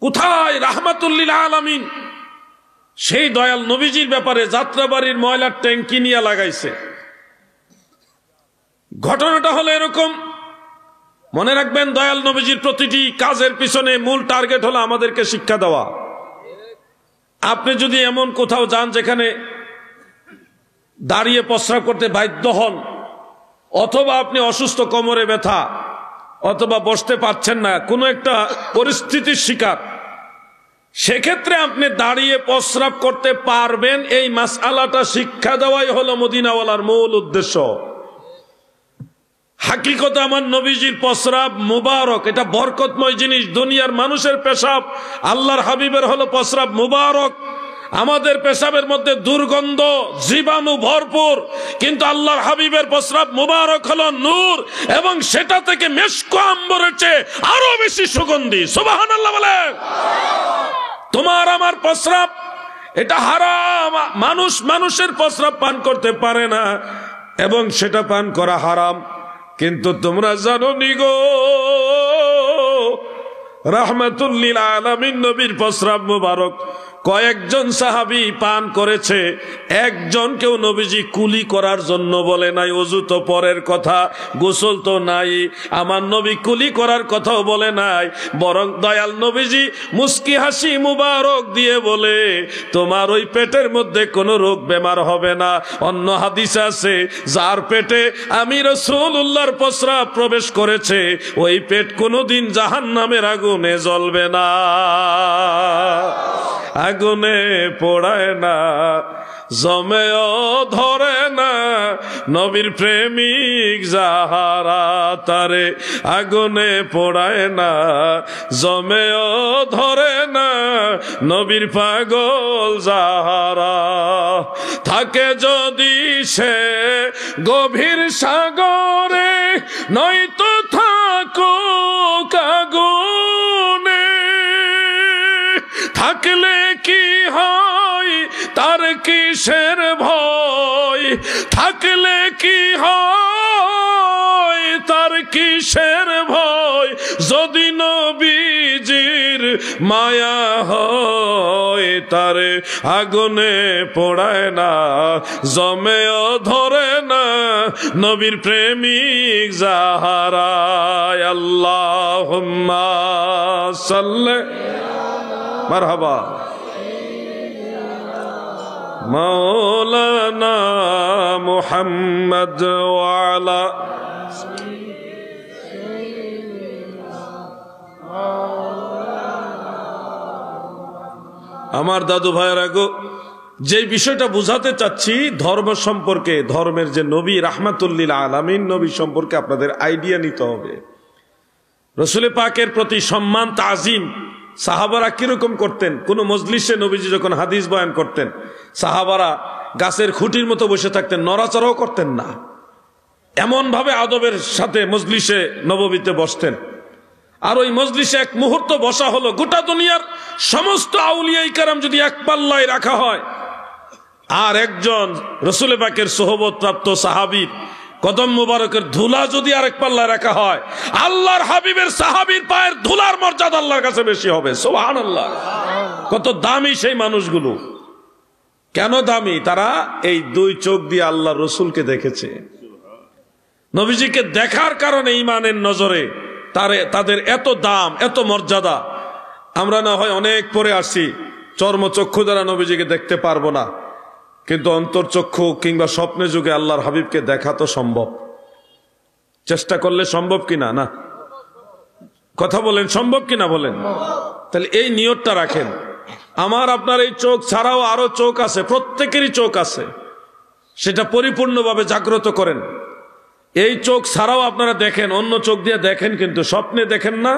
কোথায় রাহমাতুল লিল আলামিন সেই দয়াল নবীজির ব্যাপারে যাত্রাবাড়ির ময়লার ট্যাঙ্কি নিয়ে লাগাইছে। ঘটনাটা হলো এরকম, মনে রাখবেন দয়াল নবীজির প্রতিটি কাজের পিছনে মূল টার্গেট হলো আমাদেরকে শিক্ষা দেওয়া। আপনি যদি এমন কোথাও যান যেখানে দাঁড়িয়ে প্রস্রাব করতে বাধ্য হন, অথবা আপনি অসুস্থ, কোমরে ব্যথা, অথবা বসতে পারছেন না, কোনো একটা পরিস্থিতির শিকার, সেক্ষেত্রে আপনি দাঁড়িয়ে প্রস্রাব করতে পারবেন, এই মাসআলাটা শিক্ষা দেওয়াই হলো মদিনাওয়ালার মূল উদ্দেশ্য। হাকিকতে আমার নবীজির প্রস্রাব মুবারক, এটা বরকতময় জিনিস। দুনিয়ার মানুষের পেশাব, আল্লাহর হাবিবের হলো প্রস্রাব মুবারক। আমাদের পেশাবের মধ্যে দুর্গন্ধ, জীবাণু ভরপুর, কিন্তু আল্লাহর হাবিবের প্রস্রাব মুবারক হলো নূর, এবং সেটা থেকে মেশক আম্বরের চেয়ে আরো বেশি সুগন্ধি। সুবহানাল্লাহ বলেন। তোমার আমার প্রস্রাব এটা হারাম, মানুষের প্রস্রাব পান করতে পারে না, এবং সেটা পান করা হারাম। কিন্তু তোমরা জানো নি গো, রাহমাতুল লিল আলামিন নবীর প্রস্রাব মুবারক কয়েকজন সাহাবী পান করেছে। একজনকেও নবীজি কুলি করার জন্য বলে নাই। ওযু তো পরের কথা, গোসল তো নাই, আমার নবী কুলি করার কথাও বলে নাই। বরং দয়াল নবীজি মুস্কি হাসি মুবারক দিয়ে বলে, তোমার ওই পেটের মধ্যে কোনো রোগ বেমার হবে না। অন্য হাদিস আছে, যার পেটে আমি রাসূলুল্লাহর প্রস্রাব প্রবেশ করেছে, ওই পেট কোনোদিন জাহান্নামের আগুনে জ্বলবে না, আগুনে পোড়ায় না, জমেও ধরে না। নবীর প্রেমিক যাহারা, তারে আগুনে পোড়ায় না, জমেও ধরে না। নবীর পাগল যাহারা, থাকে যদি সে গভীর সাগরে, নয়তো থাকো আগুনে। থাকলে কি হয় তার কিসের ভয়, থাকলে কি হয় তার কিসের ভয়, যদি নবীজির মায়া হয়, তারে আগুনে পোড়ায় না, জমেও ধরে না। নবীর প্রেমিক যাহারা, আল্লাহুম্মা সাল্লি মারহাবা মাওলানা মুহাম্মদ ওয়া আলা। আমার দাদু ভাইয়েরা গো, যে বিষয়টা বুঝাতে চাচ্ছি ধর্ম সম্পর্কে, ধর্মের যে নবী রাহমাতুল লিল আলামিন নবী সম্পর্কে আপনাদের আইডিয়া নিতে হবে। রাসূল পাকের প্রতি সম্মান, তাজিম সাহাবারা কিরকম করতেন। কোন মজলিসে নবীজি যখন হাদিস বয়ান করতেন, সাহাবারা গাছের খুঁটির মতো বসে থাকতেন, নড়াচড়াও করতেন না। এমন ভাবে আদবের সাথে মজলিসে নববীতে বসতেন। আর ওই মজলিসে এক মুহূর্ত বসা হলো, গোটা দুনিয়ার সমস্ত আউলিয়া ইকরাম যদি এক পাল্লায় রাখা হয়, আর একজন রাসূল পাকের সোহবত প্রাপ্ত সাহাবীর কদম মুবারকের ধুলা যদি আরেক পাল্লায় রাখা হয়, আল্লাহর হাবিবের সাহাবীর পায়ের ধুলার মর্যাদা আল্লাহর কাছে বেশি হবে। সুবহানাল্লাহ। কত দামি সেই মানুষগুলো। কেন দামি? তারা এই দুই চোখ দিয়ে আল্লাহর রাসূলকে দেখেছে। নবীজিকে দেখার কারণে ঈমানের নজরে তাদের এত দাম, এত মর্যাদা। আমরা না হয় অনেক পরে আসছি, চর্মচক্ষু দ্বারা নবীজিকে দেখতে পারবো না, কিন্তু অন্তরচক্ষু কিংবা স্বপ্নে যুগে আল্লাহর হাবিবকে দেখা তো সম্ভব। চেষ্টা করলে সম্ভব কিনা? না, কথা বলেন, সম্ভব কিনা বলেন? তাহলে এই নিয়তটা রাখেন। আমার আপনার এই চোখ ছাড়াও আরো চোখ আছে, প্রত্যেকেরই চোখ আছে, সেটা পরিপূর্ণভাবে জাগ্রত করেন। এই চোখ ছাড়াও আপনারা দেখেন, অন্য চোখ দিয়ে দেখেন, কিন্তু স্বপ্নে দেখেন না।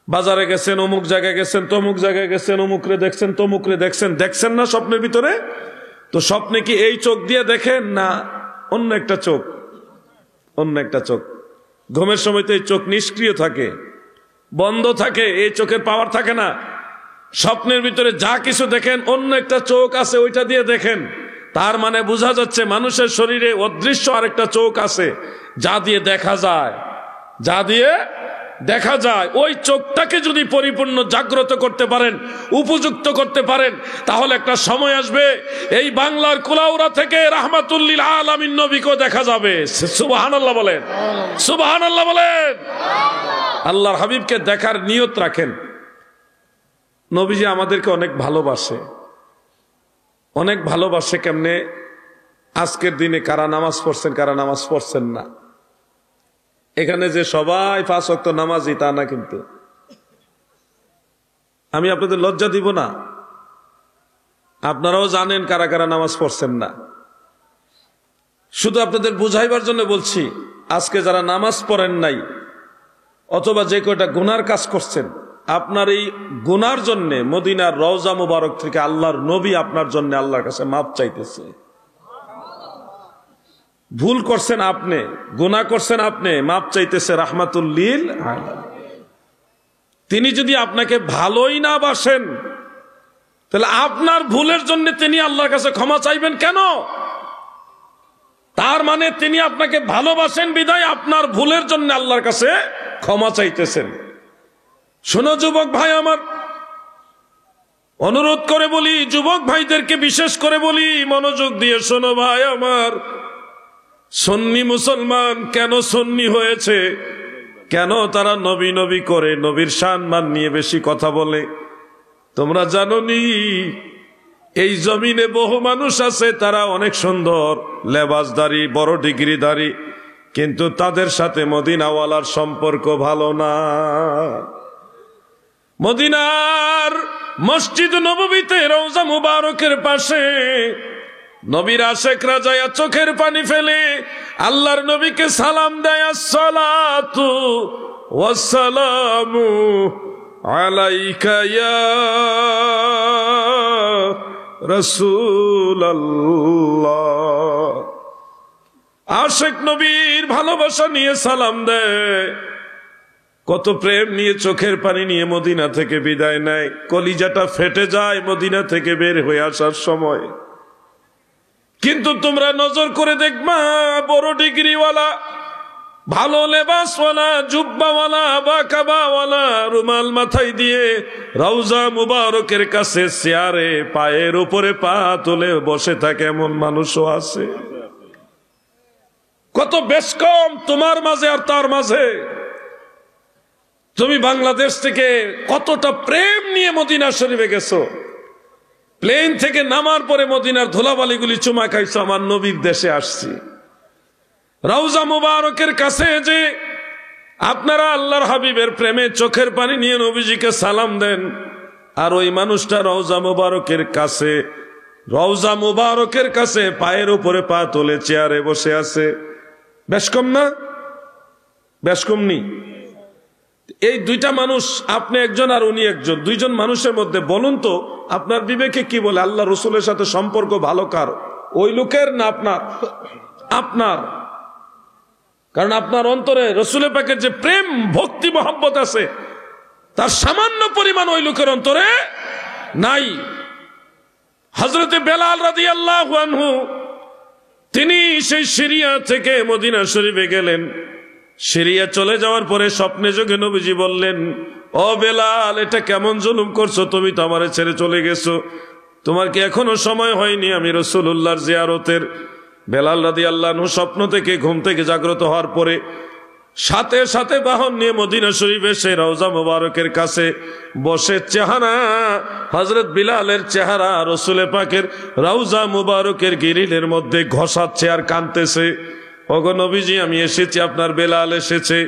বাজারে গেছেন, অমুক জায়গায় গেছেন, তমুক জায়গায় গেছেন, অমুকরে দেখছেন, তমুকরে দেখছেন, দেখছেন না স্বপ্নের ভিতরে? তো স্বপ্নে কি এই চোখ দিয়ে দেখেন না অন্য একটা চোখ? অন্য একটা চোখ। ঘুমের সময় তো এই চোখ নিষ্ক্রিয় থাকে, বন্ধ থাকে, এই চোখের পাওয়ার থাকে না। স্বপ্নের ভিতরে যা কিছু দেখেন অন্য একটা চোখ আছে, ওইটা দিয়ে দেখেন। তার মানে বোঝা যাচ্ছে মানুষের শরীরে অদৃশ্য আরেকটা চোখ আছে, যা দিয়ে দেখা যায়, যা দিয়ে দেখা যায়। ওই চোখটাকে যদি পরিপূর্ণ জাগ্রত করতে পারেন, উপযুক্ত করতে পারেন, তাহলে একটা সময় আসবে এই বাংলার কুলাউড়া থেকে রাহমাতুল্লিল আলামিন নবীকেও দেখা যাবে। সুবহানাল্লাহ বলেন, সুবহানাল্লাহ বলেন। আল্লাহর হাবিবকে দেখার নিয়ত রাখেন। নবীজি আমাদেরকে অনেক ভালোবাসে, অনেক ভালোবাসে। কেমনে? আজকের দিনে কারা নামাজ পড়ছেন, কারা নামাজ পড়ছেন না। এখানে যে সবাই 5 ওয়াক্ত নামাজি তা না, কিন্তু আমি আপনাদের লজ্জা দিব না। আপনারাও জানেন কারা কারা নামাজ পড়ছেন না। শুধু আপনাদের বুঝাইবার জন্য বলছি, আজকে যারা নামাজ পড়েন নাই অথবা যে কয়টা গুনার কাজ করছেন, আপনার এই গুনার জন্য মদিনার রওজা মুবারক থেকে আল্লাহর নবী আপনার জন্য আল্লাহর কাছে মাপ চাইতেছে। ভুল করছেন আপনি, গুনাহ করছেন আপনি, মাপ চাইতেছে রাহমাতুল লিল আলামিন। তিনি যদি আপনাকে ভালোই না বাসেন, তাহলে আপনার ভুলের জন্য তিনি আল্লাহর কাছে ক্ষমা চাইবেন কেন? তার মানে তিনি আপনাকে ভালোবাসেন বিধায় আপনার ভুলের জন্য আল্লাহর কাছে ক্ষমা চাইতেছেন। শোনো যুবক ভাই আমার, অনুরোধ করে বলি, যুবক ভাইদেরকে বিশেষ করে বলি, মনোযোগ দিয়ে শোনো ভাই আমার। সুন্নি মুসলমান কেন সুন্নি হয়েছে? কেন তারা নবী নবী করে, নবীর সম্মান নিয়ে বেশি কথা বলে? তোমরা জানো নি এই জমিনে বহু মানুষ আছে, তারা অনেক সুন্দর, লেবাসদারি, বড় ডিগ্রিধারী, কিন্তু তাদের সাথে মদিনাওয়ালার সম্পর্ক ভালো না। মদিনার মসজিদ নববীতে রওজা মুবারকের পাশে নবীর আশেকরা যায় চোখের পানি ফেলে আল্লাহর নবীকে সালাম দেয়, আসসালাতু ওয়াসসালামু আলাইকা ইয়া রাসূলুল্লাহ। আশেক নবীর ভালোবাসা নিয়ে সালাম দেয়, কত প্রেম নিয়ে, চোখের পানি নিয়ে মদিনা থেকে বিদায় নেয়। কলিজাটা ফেটে যায় মদিনা থেকে বের হয়ে আসার সময়। কিন্তু তোমরা নজর করে দেখবা, বড় ডিগ্রিওয়ালা, ভালো লেবাসওয়ালা, জুব্বাওয়ালা বা কাবাওয়ালা, রুমাল মাথায় দিয়ে রওজা মুবারকের কাছে চেয়ারে পায়ের উপরে পা তুলে বসে থাকে এমন মানুষও আছে। কত বেশ কম তোমার মাঝে আর তার মাঝে। তুমি বাংলাদেশ থেকে কতটা প্রেম নিয়ে মদিনা শরীফে গেছো, প্লেন থেকে নামার পরে মদিনার ধুলাবালিগুলি চুমা খাইছো, আমার নবীর দেশে আসছি। রওজা মুবারকের কাছে যে আপনারা আল্লাহর হাবিবের প্রেমে চোখের পানি নিয়ে নবীজিকে সালাম দেন, আর ওই মানুষটা রওজা মুবারকের কাছে পায়ের উপরে পা তোলে চেয়ারে বসে আছে। বেশ কম না? বেশ কম নি? এই দুইটা মানুষ, আপনি একজন আর উনি একজন, দুইজন মানুষের মধ্যে বলুন তো আপনার বিবেকে কি বলে? আল্লাহ রসুলের সাথে সম্পর্ক ভালো কার? ওই লোকের না আপনার? আপনার। কারণ আপনার অন্তরে রসুলের পাকের যে প্রেম ভক্তি মহব্বত আছে, তার সামান্য পরিমাণ ওই লোকের অন্তরে নাই। হযরতে বেলাল রাদিয়াল্লাহু আনহু তিনি সেই সিরিয়া থেকে মদিনা শরীফে গেলেন। সিরিয়া চলে যাওয়ার পরে স্বপ্নে যোগে নবীজি বললেন, ও বেলাল, এটা কেমন জুলুম করছো? তুমি তো আমারে ছেড়ে চলে গেছো, তোমার কি এখনো সময় হয়নি আমি রাসূলুল্লাহর জিয়ারতের? বেলাল রাদিয়াল্লাহু আনহু স্বপ্ন থেকে, ঘুম থেকে জাগ্রত হওয়ার পরে সাথে সাথে বাহন নিয়ে মদিনা শরীফে এসে রওজা মুবারকের কাছে বসে, চেহারা হযরত বিলালের চেহারা রাসূলে পাকের রওজা মুবারকের গ্রিলের মধ্যে ঘষাচ্ছে আর কাঁদতেছে। ওগো নবীজি, আমি এসেছি, আপনার বেলাল এসেছে।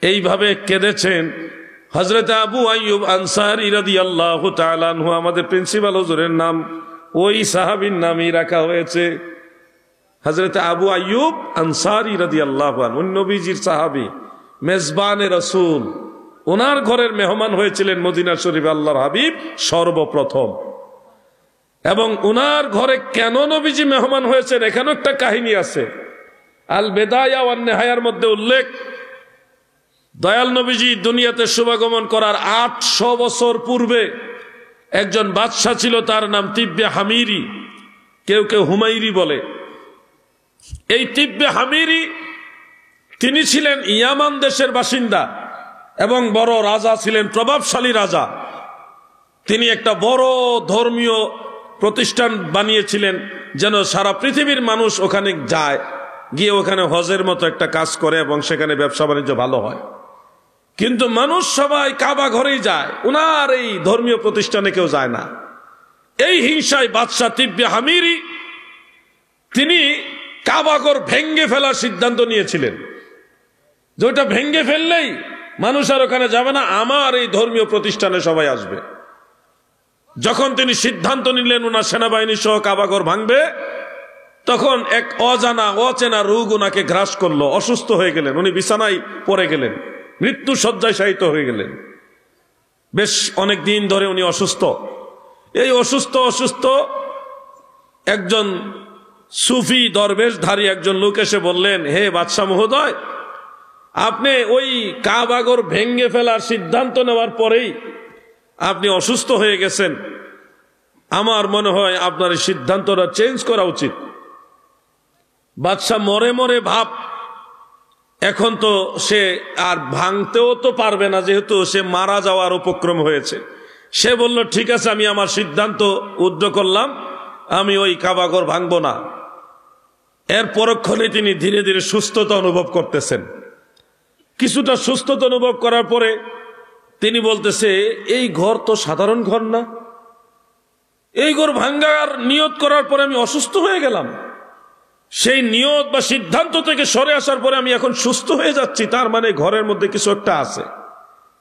এইভাবে কেঁদেছেন। হযরত আবু আইয়ুব আনসারী রাদিয়াল্লাহু তাআলা আনহু, আমাদের প্রিন্সিপাল হুজুরের নাম ওই সাহাবীর নামই রাখা হয়েছে, হযরত আবু আইয়ুব আনসারী রাদিয়াল্লাহু আনহু, নবীজির সাহাবী, মেজবানে রাসূল। ওনার ঘরের মেহমান হয়েছিলেন মদিনা শরীফে আল্লাহর হাবিব সর্বপ্রথম। এবং ওনার ঘরে কেন নবীজি মেহমান হয়েছেন এখানেও একটা কাহিনী আছে। আল বেদায়া ওয়ান নেহায়ার মধ্যে উল্লেখ, দয়াল নবীজি দুনিয়াতে শুভাগমন করার 800 বছর পূর্বে একজন বাদশাহ ছিল, তার নাম তিব্বে হামিরি, কেউ কেউ হুমাইরি বলে। এই তিব্বে হামিরি তিনি ছিলেন ইয়ামান দেশের বাসিন্দা এবং বড় রাজা ছিলেন, প্রভাবশালী রাজা। তিনি একটা বড় ধর্মীয় প্রতিষ্ঠান বানিয়েছিলেন, যেন সারা পৃথিবীর মানুষ ওখানে যায়, গিয়ে ওখানে হজের মতো একটা কাজ করে এবং সেখানে ব্যবসা বাণিজ্য ভালো হয়। কিন্তু মানুষ সবাই কাবা ঘরেই যায়, উনার এই ধর্মীয় প্রতিষ্ঠানে কেউ যায় না। এই হিংসায় বাদশাহ তিব্বে হামিরি তিনি কাবা ঘর ভেঙ্গে ফেলার সিদ্ধান্ত নিয়েছিলেন, যেটা ভেঙ্গে ফেললেই মানুষ আর ওখানে যাবে না, আমার এই ধর্মীয় প্রতিষ্ঠানে সবাই আসবে। যখন তিনি সিদ্ধান্ত নিলেন ওনার সেনাবাহিনী সহ কাবাঘর ভাঙবে, তখন এক অচেনা রোগ ওনাকে গ্রাস করলো, অসুস্থ হয়ে গেলেন, উনি বিছানায় পড়ে গেলেন, মৃত্যু শয্যায় শায়িত হয়ে গেলেন। বেশ অনেক দিন ধরে উনি অসুস্থ। এই অসুস্থ একজন সুফি দরবেশধারী একজন লোক এসে বললেন, হে বাদশাহ মহোদয়, আপনি ওই কাবাঘর ভেঙ্গে ফেলার সিদ্ধান্ত নেওয়ার পরেই আপনি অসুস্থ হয়ে গেছেন, আমার মনে হয় আপনার এই সিদ্ধান্তটা চেঞ্জ করা উচিত। বাদশাহ মরে মরে ভাব, এখন তো সে আর ভাঙতেও তো পারবে না, যেহেতু সে মারা যাওয়ার উপক্রম হয়েছে। সে বলল, ঠিক আছে, আমি আমার সিদ্ধান্ত উদ্ধ করলাম, আমি ওই কাবাঘর ভাঙব না। এর পরক্ষণে তিনি ধীরে ধীরে সুস্থতা অনুভব করতেছেন। কিছুটা সুস্থতা অনুভব করার পরে তিনি বলতেছে, এই ঘর তো সাধারণ ঘর না, এই ঘর ভাঙ্গার নিয়ত করার পরে আমি অসুস্থ হয়ে গেলাম, সেই নিয়ত বা সিদ্ধান্ত থেকে সরে আসার পরে আমি এখন সুস্থ হয়ে যাচ্ছি, তার মানে ঘরের মধ্যে কিছু একটা আছে,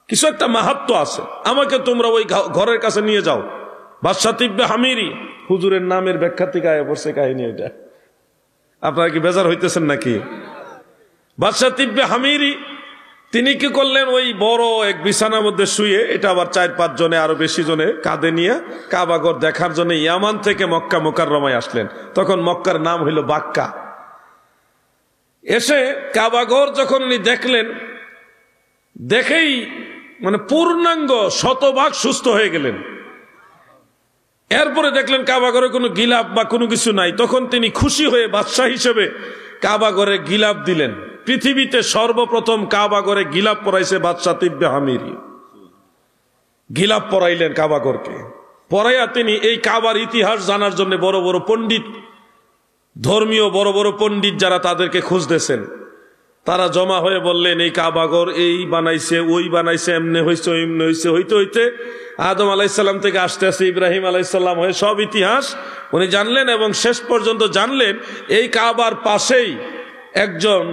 কিছু একটা মাহাত্ম্য আছে, আমাকে তোমরা ওই ঘরের কাছে নিয়ে যাও। বাদশাহ তিব্বে হামিরি, হুজুরের নামের ব্যাখ্যা থেকে আয়া পড়ছে কাহিনী এটা, আপনারা কি বেজার হইতেছেন নাকি? বাদশাহ তিব্বে হামিরি তিনি কি করলেন, ওই বড় এক বিছানার মধ্যে শুয়ে, এটা আবার 4-5 জনে আরো বেশি জনে কাঁধে নিয়ে কাবাঘর দেখার জন্য ইয়ামান থেকে মক্কা মুকাররমায় আসলেন। তখন মক্কার নাম হইল বাক্কা। এসে কাবাঘর যখন উনি দেখলেন, দেখেই মানে পূর্ণাঙ্গ শতভাগ সুস্থ হয়ে গেলেন। এরপরে দেখলেন কাবাঘরে কোনো গিলাপ বা কোনো কিছু নাই, তখন তিনি খুশি হয়ে বাদশাহ হিসেবে কাবাঘরে গিলাপ দিলেন। পৃথিবীতে সর্বপ্রথম কাবাঘরে গিলাপ পরাইছে বাদশাহ তিব্বে হামিরি, গিলাপ পরাইলেন কাবাঘরকে। পরাইয়া তিনি এই কাবার ইতিহাস জানার জন্য বড় বড় পণ্ডিত, ধর্মীয় বড় বড় পণ্ডিত যারা, তাদেরকে খুঁজতেছেন। তারা জমা হয়ে বললেন, এই কাবাঘর এই বানাইছে, ওই বানাইছে, এমনে হয়েছে, এমনি হয়েছে, হইতে হইতে আদম আলাইসাল্লাম থেকে আসতে আসতে ইব্রাহিম আলাইসাল্লাম হয়ে সব ইতিহাস উনি জানলেন। এবং শেষ পর্যন্ত জানলেন এই কাবার পাশেই একজন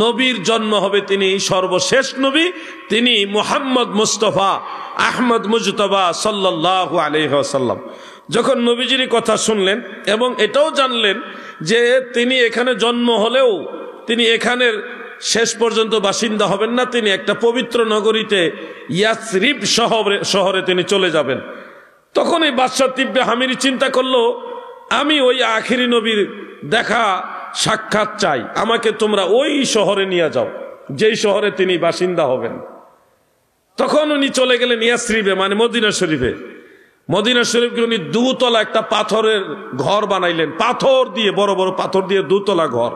নবীর জন্ম হবে, তিনি সর্বশেষ নবী, তিনি মুহাম্মদ মুস্তাফা আহমদ মুজতবা সাল্লাল্লাহু আলাইহি ওয়াসাল্লাম। যখন নবীজির কথা শুনলেন এবং এটাও জানলেন যে তিনি এখানে জন্ম হলেও তিনি এখানের শেষ পর্যন্ত বাসিন্দা হবেন না, তিনি একটা পবিত্র নগরীতে ইয়াসরিব শহরে তিনি চলে যাবেন। তখন এই বাদশাহ তিব্বে হামিরি চিন্তা করলো, আমি ওই আখিরি নবীর দেখা সাক্ষাৎ চাই, আমাকে তোমরা ওই শহরে নিয়ে যাও যেই শহরে তিনি বাসিন্দা হবেন। তখন উনি চলে গেলেন ইয়াসরিবে, মানে মদিনা শরীফে। মদিনা শরীফকে উনি 2 তলা একটা পাথরের ঘর বানাইলেন, পাথর দিয়ে, বড় বড় পাথর দিয়ে 2 তলা ঘর।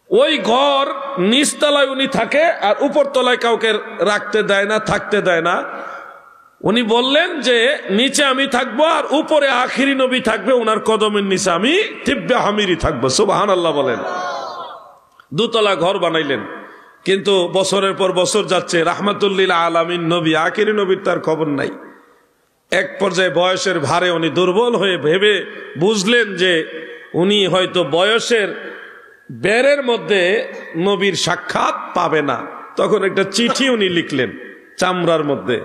ওই ঘর নিচতলায় উনি থাকে আর উপর তলায় কাউকে রাখতে দেয় না, থাকতে দেয় না। উনি বললেন যে নিচে আমি থাকবো আর উপরে আখিরি নবী থাকবে, ওনার কদমের নিচে আমি তিব্বে হামিরি থাকবো। সুবহানাল্লাহ বলেন। 2 তলা ঘর বানাইলেন। কিন্তু বছরের পর বছর যাচ্ছে, রাহমাতুল্লিল আলামিন নবী আখিরি নবীর তার খবর নাই। এক পর্যায়ে বয়সের ভারে উনি দুর্বল হয়ে ভেবে বুঝলেন যে উনি হয়তো বয়সের বেরের মধ্যে নবীর সাক্ষাৎ পাবে না, তখন একটা চিঠি উনি লিখলেন চামড়ার মধ্যে।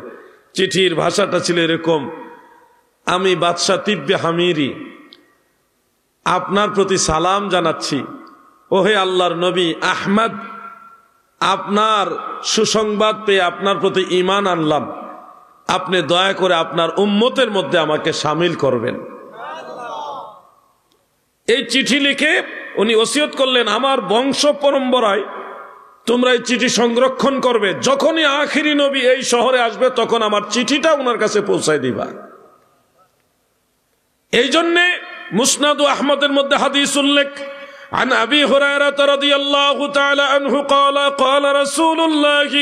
চিঠির ভাষাটা ছিল এরকম: আমি বাদশাহ তিব্বে হামিরি আপনার প্রতি সালাম জানাচ্ছি। ওহে আল্লাহর নবী আহমদ, আপনার সুসংবাদ পেয়ে আপনার প্রতি ঈমান আনলাম। আপনি দয়া করে আপনার উম্মতের মধ্যে আমাকে শামিল করবেন। এই চিঠি লিখে উনি ওসিয়ত করলেন, আমার বংশ পরম্পরায় তোমরা এই চিঠি সংরক্ষণ করবে, যখনই আখিরি নবী এই শহরে আসবে তখন আমার চিঠিটা ওনার কাছে পৌঁছায় দিবা। এই জন্যে মুসনাদু আহমদের মধ্যে হাদিস উল্লেখ, عن أبي هريرة رضي الله تعالى عنه قال قال رسول الله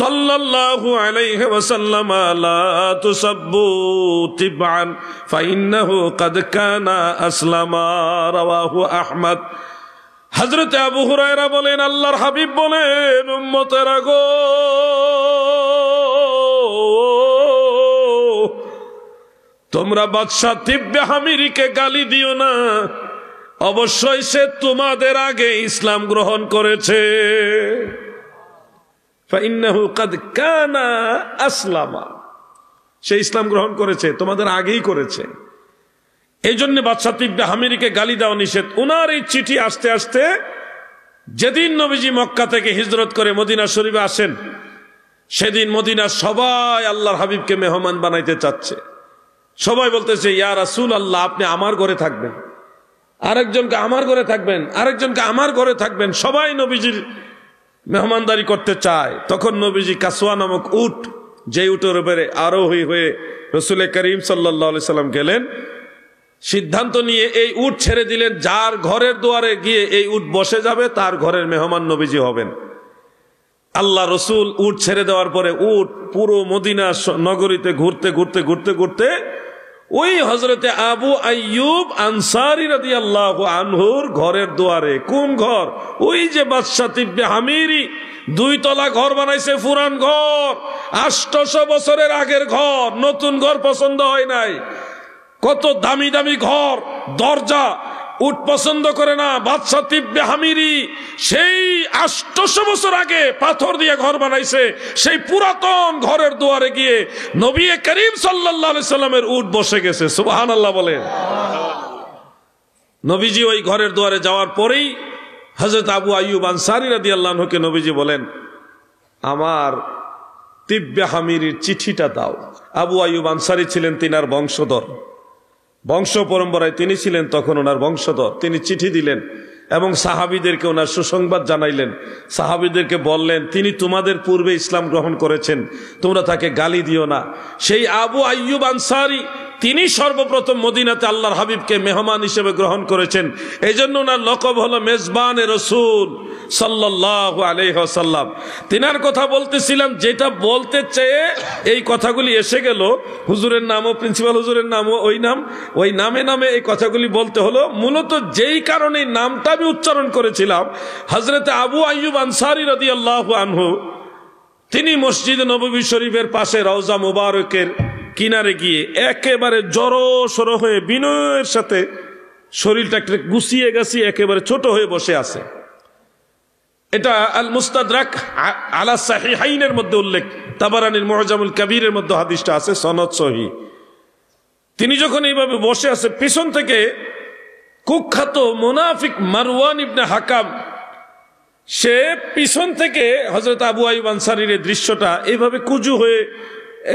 صلى الله عليه وسلم لا تسبوا تبعا فإنه قد كان أسلم رواه أحمد। হযরত আবু হুরায়রা বলেন, আল্লাহর হাবিব বলেন, উম্মতেরা গো, তোমরা বাদশা তিব্বে হামিরিকে গালি দিও না, অবশ্যই সে তোমাদের আগে ইসলাম গ্রহণ করেছে। ফাইন্নাহু কাদ কানা আসলামা, সে ইসলাম গ্রহণ করেছে, তোমাদের আগেই করেছে। এই জন্য বাদশা তিব্বে হামিরিকে গালি দেওয়া নিষেধ। উনার এই চিঠি আসতে আসতে যেদিন নবীজি মক্কা থেকে হিজরত করে মদিনা শরীফে আসেন, সেদিন মদিনার সবাই আল্লাহর হাবিবকে মেহমান বানাইতে চাচ্ছে। সবাই বলতেছে, ইয়া রাসূল আল্লাহ, আপনি আমার ঘরে থাকবেন, আরেকজনকে আমার ঘরে থাকবেন, আরেকজনকে আমার ঘরে থাকবেন, সবাই নবীজির মেহমানদারি করতে চায়। তখন নবীজি কাসওয়া নামক উট, যে উটের উপরে আরোহী হয়ে রাসূল করিম সাল্লাল্লাহু আলাইহি সাল্লাম গেলেন, সিদ্ধান্ত নিয়ে এই উট ছেড়ে দিলেন। যার ঘরের দুয়ারে গিয়ে এই উট বসে যাবে তার ঘরের মেহমান নবীজি হবেন। আল্লাহ রসুল উট ছেড়ে দেওয়ার পরে উট পুরো মদিনা নগরীতে ঘুরতে ঘুরতে ঘুরতে ঘুরতে ওই হযরতে আবু আইয়ুব আনসারী রাদিয়াল্লাহু আনহুর ঘরের দুয়ারে। কোন ঘর? ওই যে বাদশা তিব্বে হামিরি 2 তলা ঘর বানাইছে, পুরান ঘর, 800 বছরের আগের ঘর, নতুন ঘর পছন্দ হয় নাই। কত দামি দামি ঘর, দরজা, উট পছন্দ করে না। বাদশা তিব্বে হামিরি সেই 800 বছর আগে পাথর দিয়ে ঘর বানাইছে। সেই পুরাতন ঘরের দুয়ারে গিয়ে নবী করিম সাল্লাল্লাহু আলাইহি সাল্লামের উট বসে গেছে। সুবহানাল্লাহ বলেন। নবীজি ওই ঘরের দুয়ারে যাওয়ার পরেই হযরত আবু আইয়ুব আনসারী রাদিয়াল্লাহু আনহুকে নবীজি বলেন, আমার তিব্বে হামিরির চিঠিটা দাও। আবু আইয়ুব আনসারী ছিলেন তিনার বংশধর, বংশ পরম্পরায় তিনি ছিলেন তখন ওনার বংশধর। তিনি চিঠি দিলেন এবং সাহাবীদেরকে ওনার সুসংবাদ জানাইলেন। সাহাবীদেরকে বললেন, তিনি তোমাদের পূর্বে ইসলাম গ্রহণ করেছেন, তোমরা তাকে গালি দিও না। সেই আবু আইয়ুব আনসারী তিনি সর্বপ্রথম মদিনাতে আল্লাহর হাবিবকে মেহমান হিসেবে গ্রহণ করেছেন। এই জন্য ওনার লকব হলো মেজবানে রসুল সাল্লাল্লাহু আলাইহি ওয়াসাল্লাম। তিনার কথা বলতেছিলাম, যেটা বলতে চেয়ে এই কথাগুলি এসে গেল। হুজুরের নামও, প্রিন্সিপাল হুজুরের নামও ওই নামে নামে এই কথাগুলি বলতে হলো। মূলত যেই কারণে নামটা আমি উচ্চারণ করেছিলাম, হযরতে আবু আইয়ুব আনসারী রাদিয়াল্লাহু আনহু তিনি মসজিদ নববী শরীফের পাশে রওজা মুবারকের কিনারে গিয়ে একেবারে জড়সড় হয়ে বিনয়ের সাথে শরীরটা একটু গুছিয়ে গাছিয়ে একেবারে ছোট হয়ে বসে আছে। এটা আল মুস্তাদরাক আলা সাহিহাইনের মধ্যে উল্লেখ, তাবারানির মুআজামুল কাবীরের মধ্যে হাদিসটা আছে, সনদ সহিহ। তিনি যখন এইভাবে বসে আছে, পিছন থেকে কুখ্যাত মুনাফিক মারওয়ান ইবনে হাকাম, সে পিছন থেকে হযরত আবু আইয়ুব আনসারীর এই দৃশ্যটা এইভাবে কুজু হয়ে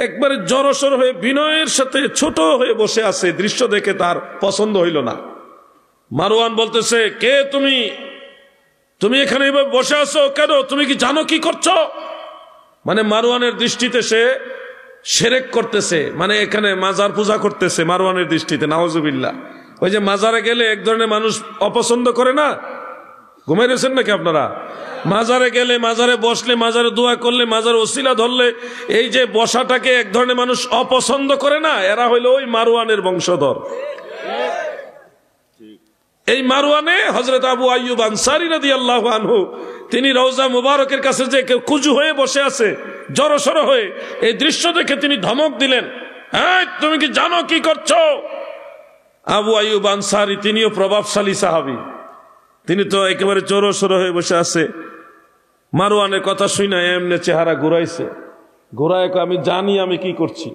একবারে জড়সড় হয়ে বিনয়ের সাথে ছোট হয়ে বসে আছে, দৃশ্য দেখে তার পছন্দ হইল না। মারওয়ান বলতেছে, কে তুমি? তুমি এখানে এইভাবে বসে আছো কেন? তুমি কি জানো কি করছো? মানে মারওয়ানের দৃষ্টিতে সে শিরক করতেছে, মানে এখানে মাজার পূজা করতেছে মারওয়ানের দৃষ্টিতে, নাউজুবিল্লাহ। ওই যে মাজারে গেলে এক ধরনের মানুষ অপছন্দ করে না, ঘুমাই রয়েছেন নাকি আপনারা? মাজারে গেলে, মাজারে বসলে, মাজারে দোয়া করলে, মাজারে ওসিলা ধরলে, এই যে বসাটাকে এক ধরনের মানুষ অপছন্দ করে না, এরা হইল ওই মারওয়ানের বংশধর। এই মারওয়ানে হযরত আবু আইয়ুব আনসারী রাদিয়াল্লাহু আনহু তিনি রওজা মুবারকের কাছে যে কুজু হয়ে বসে আছে জড়সড় হয়ে, এই দৃশ্য দেখে তিনি ধমক দিলেন, এই তুমি কি জানো কি করছো? আবু আইয়ুব আনসারী তিনিও প্রভাবশালী সাহাবী, তিনি তো একেবারে জড়সড় হয়ে বসে আছে। মারওয়ানের কথা শুনে এমনি চেহারা ঘুরাইছে, ঘুরায় আমি জানি আমি কি করছি।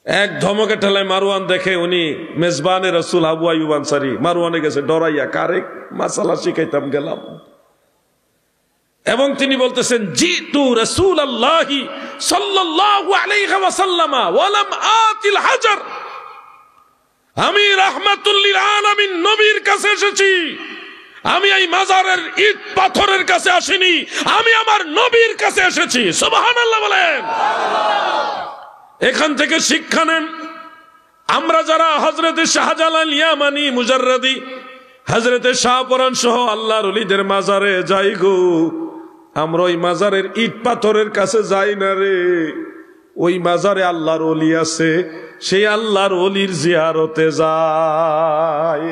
এক ধমকে ঠেলায় মারওয়ান দেখে উনি মেজবানে রসুল আবু আইয়ুব আনসারী, মারওয়ানে গেছে ডরাইয়া, কারে মাসালা শিখাইতাম গেলাম। এবং তিনি বলতেছেন, জিতু রাসূলুল্লাহি সাল্লাল্লাহু আলাইহি ওয়াসাল্লাম ওয়া লাম আতিল হাজার, আমি রাহমাতুল লিল আলামিন নবীর কাছে এসেছি, আমি এই মাজারের ইট পাথরের কাছে আসিনি, আমি আমার নবীর কাছে এসেছি। সুবহানাল্লাহ বলেন। এখান থেকে শিক্ষা নেন, আমরা যারা হযরতে শাহজালাল ইয়ামানি মুজাররদি, হযরতে শাহপরান সহ আল্লাহর ওলিদের মাজারে যাই গো, আমরা ওই মাজারের ইট পাথরের কাছে যাই না রে। ওই মাজারে আল্লাহর ওলি আছে, সেই আল্লাহর ওলির জিয়ারতে যায়।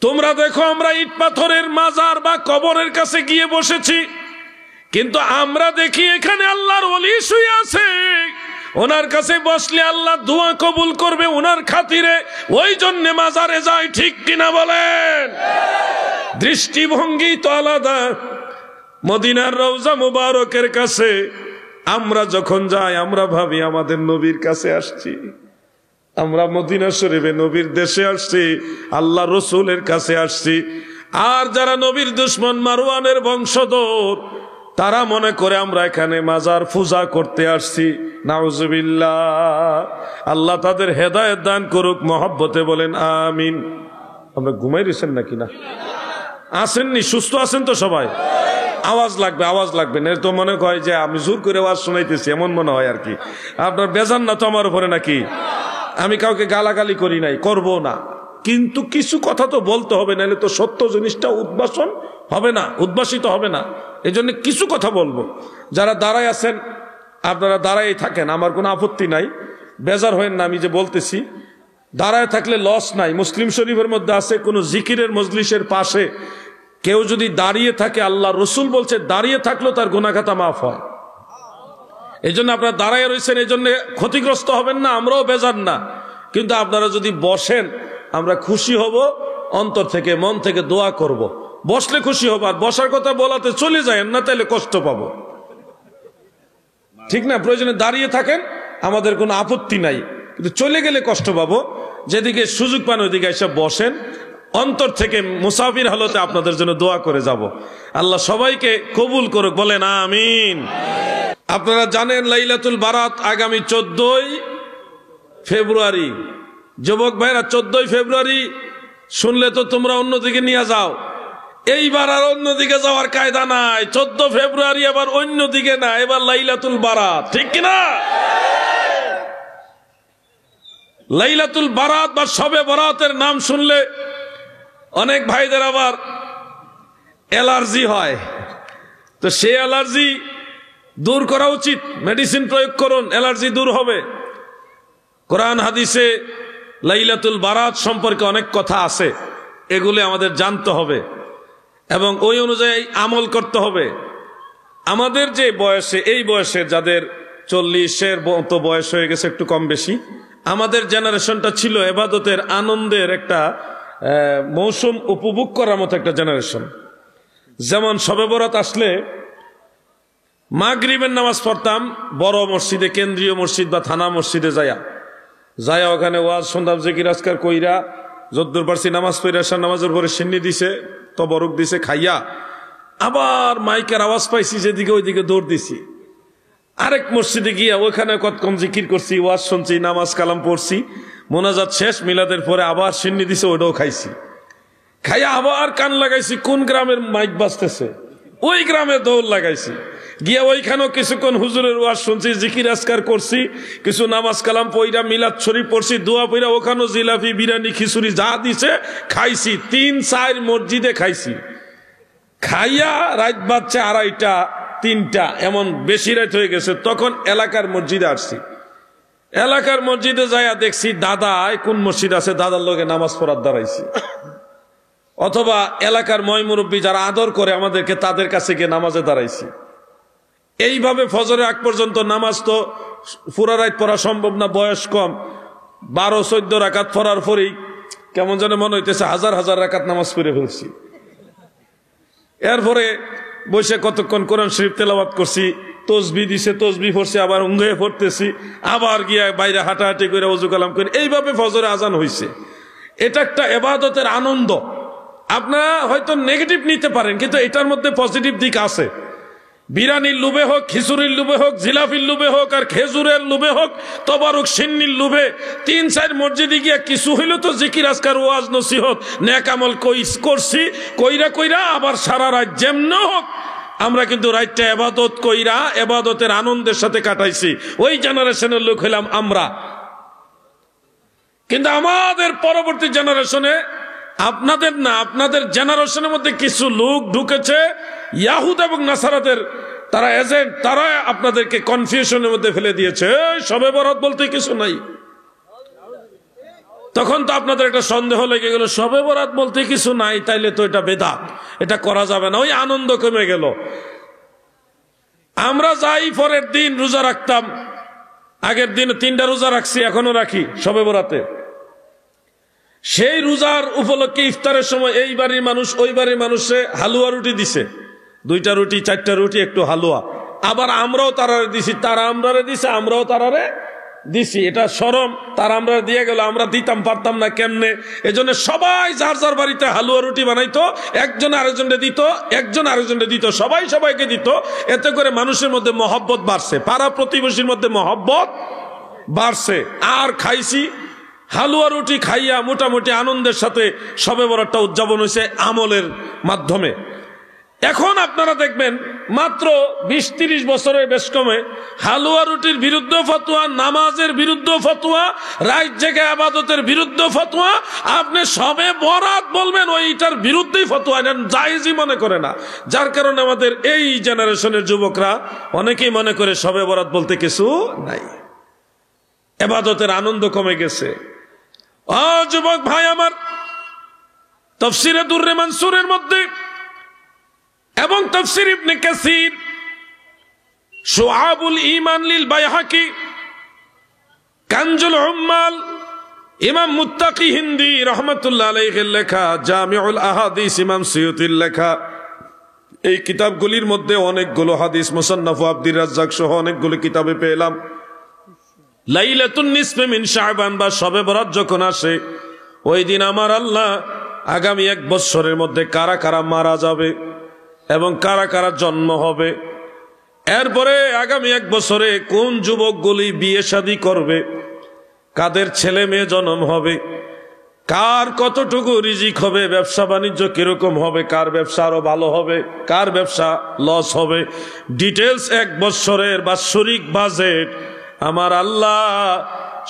তোমরা দেখো আমরা ইট পাথরের মাজার বা কবরের কাছে গিয়ে বসেছি, কিন্তু আমরা দেখি এখানে আল্লাহর ওলি শুয়ে আছে, ওনার কাছে বসলে আল্লাহ দোয়া কবুল করবে ওনার খাতিরে, ওই জন্য মাজারে যায়। ঠিক কিনা বলেন? দৃষ্টিভঙ্গি তো আলাদা। মদিনার রওজা মুবারকের কাছে আমরা যখন যাই, আমরা ভাবি আমাদের নবীর কাছে আসছি, আমরা মদিনা শরীফে নবীর দেশে আসছি, আল্লাহ রসুলের কাছে আসছি। আর যারা নবীর দুশমন মারওয়ানের বংশধর, তারা মনে করে আমরা এখানে মাজার পূজা করতে আসছি। নাউজুবিল্লাহ। আল্লাহ তাদের হেদায়েত দান করুক, মহব্বতে বলেন আমিন। আমরা ঘুমাই রয়েছেন নাকি? না আসেননি? সুস্থ আছেন তো সবাই? আওয়াজ লাগবে, আওয়াজ লাগবে না তো মনে হয় যে আমি জোর করে আওয়াজ শোনাইতেছি, এমন মনে হয় আর কি। আপনার বেজান না তো আমার উপরে নাকি? আমি কাউকে গালাগালি করি নাই, করব না, কিন্তু কিছু কথা তো বলতে হবে, নাহলে তো সত্য জিনিসটা উদ্ভাসন হবে না, উদ্ভাসিত হবে না। এই জন্য কিছু কথা বলবো। যারা দাঁড়ায় আছেন আপনারা দাঁড়াই থাকেন, আমার কোনো আপত্তি নাই, বেজার হয়েন না। আমি যে বলতেছি দাঁড়ায় থাকলে লস নাই। মুসলিম শরীফের মধ্যে আছে, কোন জিকিরের মজলিসের পাশে কেউ যদি দাঁড়িয়ে থাকে, আল্লাহ রসুল বলছে দাঁড়িয়ে থাকলেও তার গুনাহ খাতা মাফ হয়। এই জন্য আপনারা দাঁড়ায় রয়েছেন, এই জন্য ক্ষতিগ্রস্ত হবেন না, আমরাও বেজার না। কিন্তু আপনারা যদি বসেন, আমরা খুশি হব, অন্তর থেকে মন থেকে দোয়া করব। বসলে খুশি হব, আর বসার কথা বলাতে চলে যায় না, তাহলে কষ্ট পাবো। ঠিক না? প্রয়োজনে দাঁড়িয়ে থাকেন, আমাদের কোনো আপত্তি নাই, কিন্তু চলে গেলে কষ্ট পাবো। যেদিকে সুযোগ পান ওইদিকে এসে বসেন, অন্তর থেকে মুসাফির হালতে আপনাদের জন্য দোয়া করে যাব। আল্লাহ সবাইকে কবুল করুক, বলেন আমিন। আপনারা জানেন লাইলাতুল বারাত আগামী 14 ফেব্রুয়ারি। যুবক ভাইরা, 14 ফেব্রুয়ারি শুনলে তো তোমরা অন্যদিকে নিয়ে যাও। এইবার আর অন্যদিকে যাওয়ার কায়দা নাই। 14 ফেব্রুয়ারি আবার অন্যদিকে না, এবার লাইলাতুল বারাত। ঠিক কিনা? লাইলাতুল বারাত বা শবে বরাতের নাম শুনলে অনেক ভাইদের আবার অ্যালার্জি হয়, তো সেই অ্যালার্জি দূর করা উচিত। মেডিসিন প্রয়োগ করুন, অ্যালার্জি দূর হবে। কোরআন হাদিসে লাইলাতুল বারাত সম্পর্কে অনেক কথা আছে, এগুলো আমাদের জানতে হবে এবং ওই অনুযায়ী আমল করতে হবে। আমাদের যে বয়সে, এই বয়সে যাদের 40-এর মতো বয়স হয়ে গেছে, একটু কম বেশি, আমাদের জেনারেশনটা ছিল ইবাদতের আনন্দের একটা মৌসুম উপভোগ করার মতো একটা জেনারেশন। যেমন শবে বরাত আসলে মাগরিবের নামাজ পড়তাম বড় মসজিদে, কেন্দ্রীয় মসজিদ বা থানা মসজিদে যায়া ওখানে ওয়াজ শুনতাম, জিকির আজকার কইরা, যদ্দুর পারছি নামাজ পড়া, নামাজের পরে সিন্নি দিছে, তবরক দিছে, খাইয়া আবার মাইকের আওয়াজ পাইছি যেদিকে, ওইদিকে দৌড় দিছি। আরেক মসজিদে গিয়া ওইখানে কতক্ষণ জিকির করছি, ওয়াজ শুনছি, নামাজ কালাম পড়ছি, মোনাজাত শেষ, মিলাদের পরে আবার সিন্নি দিছে, ওইটাও খাইছি। খাইয়া আবার কান লাগাইছি কোন গ্রামের মাইক বাজতেছে, ওই গ্রামে দৌড় লাগাইছি। গিয়া ওইখানেও কিছুক্ষণ হুজুরের ওয়াজ শুনছি, জিকির আজকার করছি, কিছু নামাজ কালাম পইরা, মিলাদ শরীফ পড়ছি, দোয়া পইরা, ওখানেও জিলাপি, বিরিয়ানি, খিচুড়ি যা দিছে খাইছি। 3-4 মসজিদে খাইছি। খাইয়া রাত বাজছে 2:30, 3টা, এমন বেশি রাত হয়ে গেছে। তখন এলাকার মসজিদে আসছি। এলাকার মসজিদে যাইয়া দেখছি দাদা কোন মসজিদ আছে, দাদার লগে নামাজ পড়ার দাঁড়াইছি। অথবা এলাকার ময় মুরব্বী যারা আদর করে আমাদেরকে, তাদের কাছে গিয়ে নামাজে দাঁড়াইছি। এইভাবে ফজরের আগ পর্যন্ত নামাজ তো পুরা রাত পড়া সম্ভব না, বয়স কম। 12-14 রাকাত পড়ার পরেই কেমন যেন মনে হইতেছে 1000 রাকাত নামাজ পড়ে ফেলছি। এরপরে বসে কতক্ষণ কোরআন শরীফ তেলাওয়াত করছি, তসবি দিছে, তসবি পড়ছি, আবার ઊંઘে পড়তেছি, আবার গিয়া বাইরে হাঁটাহাঁটি করে ওযু কালাম করি, এইভাবে ফজরে আজান হইছে। এটা একটা ইবাদতের আনন্দ। আপনারা হয়তো নেগেটিভ নিতে পারেন, কিন্তু এটার মধ্যে পজিটিভ দিক আছে। বিরানির লোভে হোক, খিচুড়ির লোভে হোক, জিলাপির লোভে হোক, আর খেজুরের লোভে হোক, তবারক সিন্নির লোভে 3-4 মসজিদে গিয়া কিছু হইল তো জিকির আজকার ওয়াজ নসিহত নেক আমল করছি, কইরা আবার সারা রাত যেমন হোক আমরা কিন্তু রাতটা ইবাদত কইরা ইবাদতের আনন্দের সাথে কাটাইছি। ওই জেনারেশনের লোক হইলাম আমরা। কিন্তু আমাদের পরবর্তী জেনারেশনে, আপনাদের না, আপনাদের জেনারেশনের মধ্যে কিছু লোক ঢুকেছে, ইয়াহুদ এবং নাসারাদের তারা এজেন্ট, তারা আপনাদেরকে কনফিউশনের মধ্যে ফেলে দিয়েছে। শবে বরাত বলতে কিছু নাই। তখন তো আপনাদের একটা সন্দেহ লেগে গেল, শবে বরাত বলতে কিছু নাই, তাইলে তো এটা বেদাত, এটা করা যাবে না। ওই আনন্দ কমে গেল। আমরা যাই পরের দিন রোজা রাখতাম, আগের দিন 3টা রোজা রাখছি, এখনো রাখি শবে বরাতে। সেই রোজার উপলক্ষে ইফতারের সময় এই বাড়ির মানুষ ওই বাড়ির মানুষে হালুয়া রুটি দিছে, 2টা রুটি 4টা রুটি একটু হালুয়া। আবার আমরাও তারারে দিছি, তারা আমরারে দিছে, আমরাও তারারে দিছি। এটা শরম, তারা আমরা দিয়ে গেল, আমরা দিতাম পারতাম না কেমনে। এজন্য সবাই যার যার বাড়িতে হালুয়া রুটি বানাইতো, একজন আরেকজনকে দিত, একজন আরেকজনকে দিত, সবাই সবাইকে দিত। এতে করে মানুষের মধ্যে মহব্বত বাড়ছে, পাড়া প্রতিবেশীর মধ্যে মহব্বত বাড়ছে। আর খাইছি হালুয়া রুটি খাইয়া মোটামুটি আনন্দের সাথে শবে বরাতটা উদযাপন হয়েছে আমলের মাধ্যমে। এখন আপনারা দেখবেন মাত্র 20-30 বছরের বেশ কমে হালুয়া রুটির বিরুদ্ধে ফতোয়া, নামাজের বিরুদ্ধে ফতোয়া, রাত জেগে ইবাদতের বিরুদ্ধে ফতোয়া। আপনি শবে বরাত বলবেন, ওইটার বিরুদ্ধেই ফতোয়া নেন, জায়েজই মনে করে না। যার কারণে আমাদের এই জেনারেশনের যুবকরা অনেকেই মনে করে শবে বরাত বলতে কিছু নাই, ইবাদতের আনন্দ কমে গেছে। ও যুবক ভাই আমার, তাফসীরে দুররে মানসুরের মধ্যে এবং তাফসীর ইবনে কাসির, শুআবুল ঈমান লিল বাইহাকি, কানজুল উম্মাল, ইমাম মুত্তাকি হিন্দি রাহমাতুল্লাহ আলাইহির লেখা, জামিউল আহাদিস ইমাম সুয়ুতির লেখা, এই কিতাবগুলির মধ্যে অনেকগুলো হাদিস, মুসান্নাফ আব্দুর রাজ্জাক সহ অনেকগুলো কিতাবে পেলাম। লাইলাতুন নিসফে মিন শাবান বা শবে বরাত যখন আসে, ওই দিন আমার আল্লাহ আগামী 1 বছরের মধ্যে কারা কারা মারা যাবে এবং কারা কারা জন্ম হবে, এরপরে আগামী 1 বছরে কোন যুবকগুলি বিয়ে শাদী করবে, কাদের ছেলে মেয়ে জন্ম হবে, কার কতটুকু রিজিক হবে, ব্যবসা বাণিজ্য কিরকম হবে, কার ব্যবসা আরো ভালো হবে, কার ব্যবসা লস হবে, ডিটেলস 1 বছরের বাৎসরিক বাজেট আমার আল্লাহ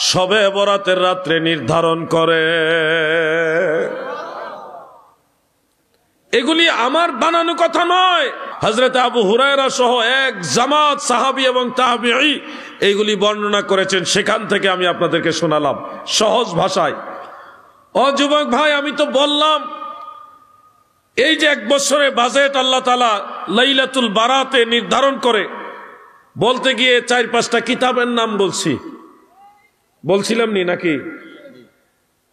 শবে বরাতের রাত্রে নির্ধারণ করে। এগুলি আমার বানানো কথা নয়, হযরত আবু হুরায়রা সহ এক জামাত সাহাবী এবং তাবেঈ এইগুলি বর্ণনা করেছেন। সেখান থেকে আমি আপনাদেরকে শোনালাম সহজ ভাষায়। ও যুবক ভাই, আমি তো বললাম এই যে 1 বছরের বাজেট আল্লাহ তাআলা লাইলাতুল বারাতে নির্ধারণ করে, বলতে গিয়ে 4-5টা কিতাবের নাম বলছিলাম নি নাকি?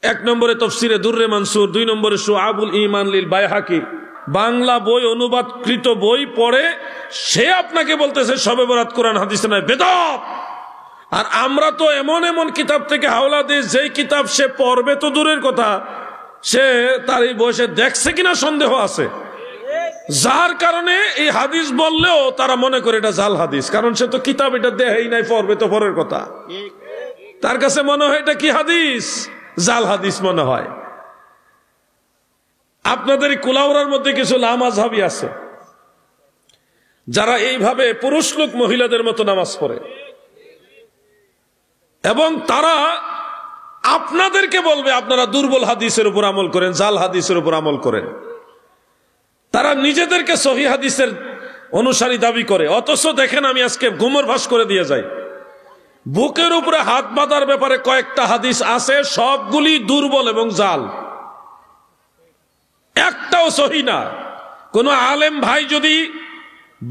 1 নম্বরে তাফসীরে দুররে মানসুর, 2 নম্বরে শুআবুল ঈমান লিল বাইহাকি। বাংলা বই, অনুবাদকৃত বই পড়ে সে আপনাকে বলতেছে শবে বরাত কোরআন হাদিসে নাই, বেদাত। আর আমরা তো এমন এমন কিতাব থেকে হাওলা দিই, যেই কিতাব সে পড়বে তো দূরের কথা, সে তার এই বয়সে দেখছে কিনা সন্দেহ আছে। যার কারণে এই হাদিস বললেও তারা মনে করে এটা জাল হাদিস, কারণ সে তো কিতাব এটা দেখাই নাই, পড়বে তো পরের কথা। তার কাছে মনে হয় এটা কি হাদিস, জাল হাদিস মনে হয়। আপনাদের কুলাউড়ার মধ্যে কিছু লামাযহাবী আছে যারা এইভাবে পুরুষ লোক মহিলাদের মতো নামাজ পড়ে, এবং তারা আপনাদেরকে বলবে আপনারা দুর্বল হাদিসের উপর আমল করেন, জাল হাদিসের উপর আমল করেন। তারা নিজেদেরকে সহিহ হাদিসের অনুসারী দাবি করে, অথচ দেখেন আমি আজকে গুমর ভাস করে দিয়ে যাই, বুকের উপরে হাত বাঁধার ব্যাপারে কয়েকটা হাদিস আছে, সবগুলি দুর্বল এবং জাল, একটাও সহি না। কোন আলেম ভাই যদি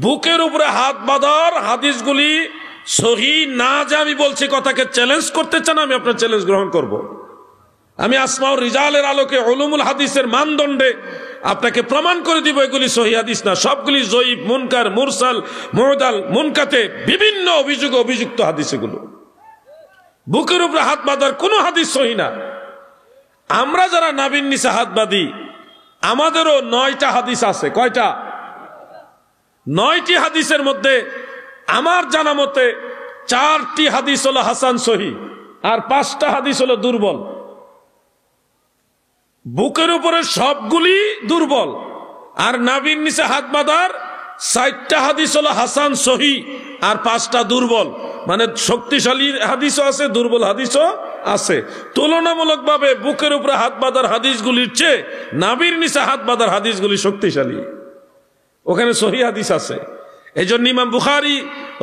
বুকের উপরে হাত বাঁধার হাদিসগুলি সহি না যে আমি বলছি কথাকে চ্যালেঞ্জ করতে চান, আমি আপনার চ্যালেঞ্জ গ্রহণ করব। আমি আসমাউর রিজালের আলোকে উলুমুল হাদিসের মানদণ্ডে আপনাকে প্রমাণ করে দিব এগুলি সহিহ হাদিস না, সবগুলি জয়ীফ, মুনকার, মুরসাল, মুরদাল, মুনকাতে বিভিন্ন অভিযুক্ত হাদিস। এগুলো বুকের উপরে হাত বাঁধার কোনো হাদিস সহিহ না। আমরা যারা নাবির নিচে হাত বাঁধি আমাদেরও 9টা হাদিস আছে। কয়টা? 9টি হাদিসের মধ্যে আমার জানা মতে 4টি হাদিস হলো হাসান সহিহ আর 5টা হাদিস হলো দুর্বল। বুকের উপরে সবগুলি দুর্বল, আর নাবির নিচে হাত বাঁধার 4টা হাদিস হলো হাসান সহিহ আর 5টা দুর্বল। মানে শক্তিশালী হাদিসও আছে, দুর্বল হাদিসও আছে। তুলনামূলকভাবে বুকের উপরে হাত বাঁধার হাদিসগুলির চেয়ে নাবির নিচে হাত বাঁধার হাদিসগুলি শক্তিশালী, ওখানে সহিহ হাদিস আছে। এই জন্য ইমাম বুখারী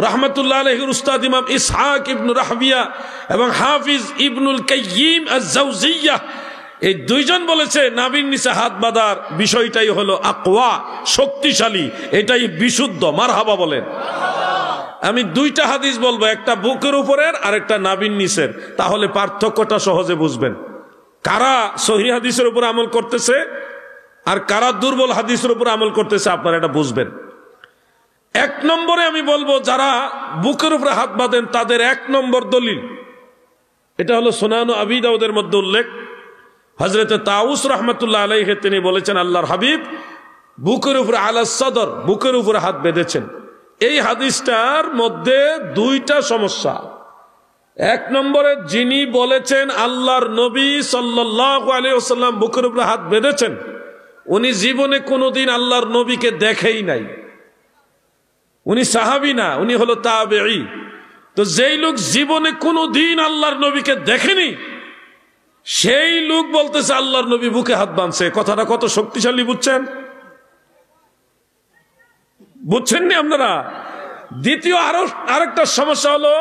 রাহমাতুল্লাহ আলাইহির উস্তাদ ইমাম ইসহাক ইবনু রাহবিয়া এবং হাফিজ ইবনুল কাইয়িম আজ-জাওজিয়্যাহ এই দুইজন বলেছে নাবির নিচে হাত বাঁধার বিষয়টাই হলো আকওয়া, শক্তিশালী, এটাই বিশুদ্ধ। মারহাবা বলেন। আমি 2টা হাদিস বলবো, একটা বুকের উপরের আর একটা নাবির নিচের, তাহলে পার্থক্যটা সহজে বুঝবেন কারা সহিহ হাদিসের উপর আমল করতেছে আর কারা দুর্বল হাদিসের উপর আমল করতেছে, আপনারা এটা বুঝবেন। 1 নম্বরে আমি বলবো যারা বুকের উপরে হাত বাঁধেন তাদের 1 নম্বর দলিল এটা হলো সুনান আবি দাউদের মধ্যে উল্লেখ, হযরতে তাউস রাহমাতুল্লাহ আলাইহি তিনি বলেছেন আল্লাহর হাবিব বুকের উপরে আলা সদর, বুকের উপরে হাত বেঁধেছেন। এই হাদিসটার মধ্যে 2টা সমস্যা। 1 নম্বরে যিনি বলেছেন আল্লাহর নবী সাল্লাল্লাহু আলাইহি ওয়াসাল্লাম বুকের উপরে হাত বেঁধেছেন, উনি জীবনে কোনোদিন আল্লাহর নবীকে দেখেই নাই, উনি সাহাবী না, উনি হলো তাবেঈ। তো যেই লোক জীবনে কোনোদিন আল্লাহর নবীকে দেখেনি সেই লোক বলতেছে আল্লাহর নবী বুকে হাত বাঁধছে, কথাটা কত শক্তিশালী বুঝছেন? বুঝছেননি আপনারা? দ্বিতীয় আরেকটা সমস্যা হলো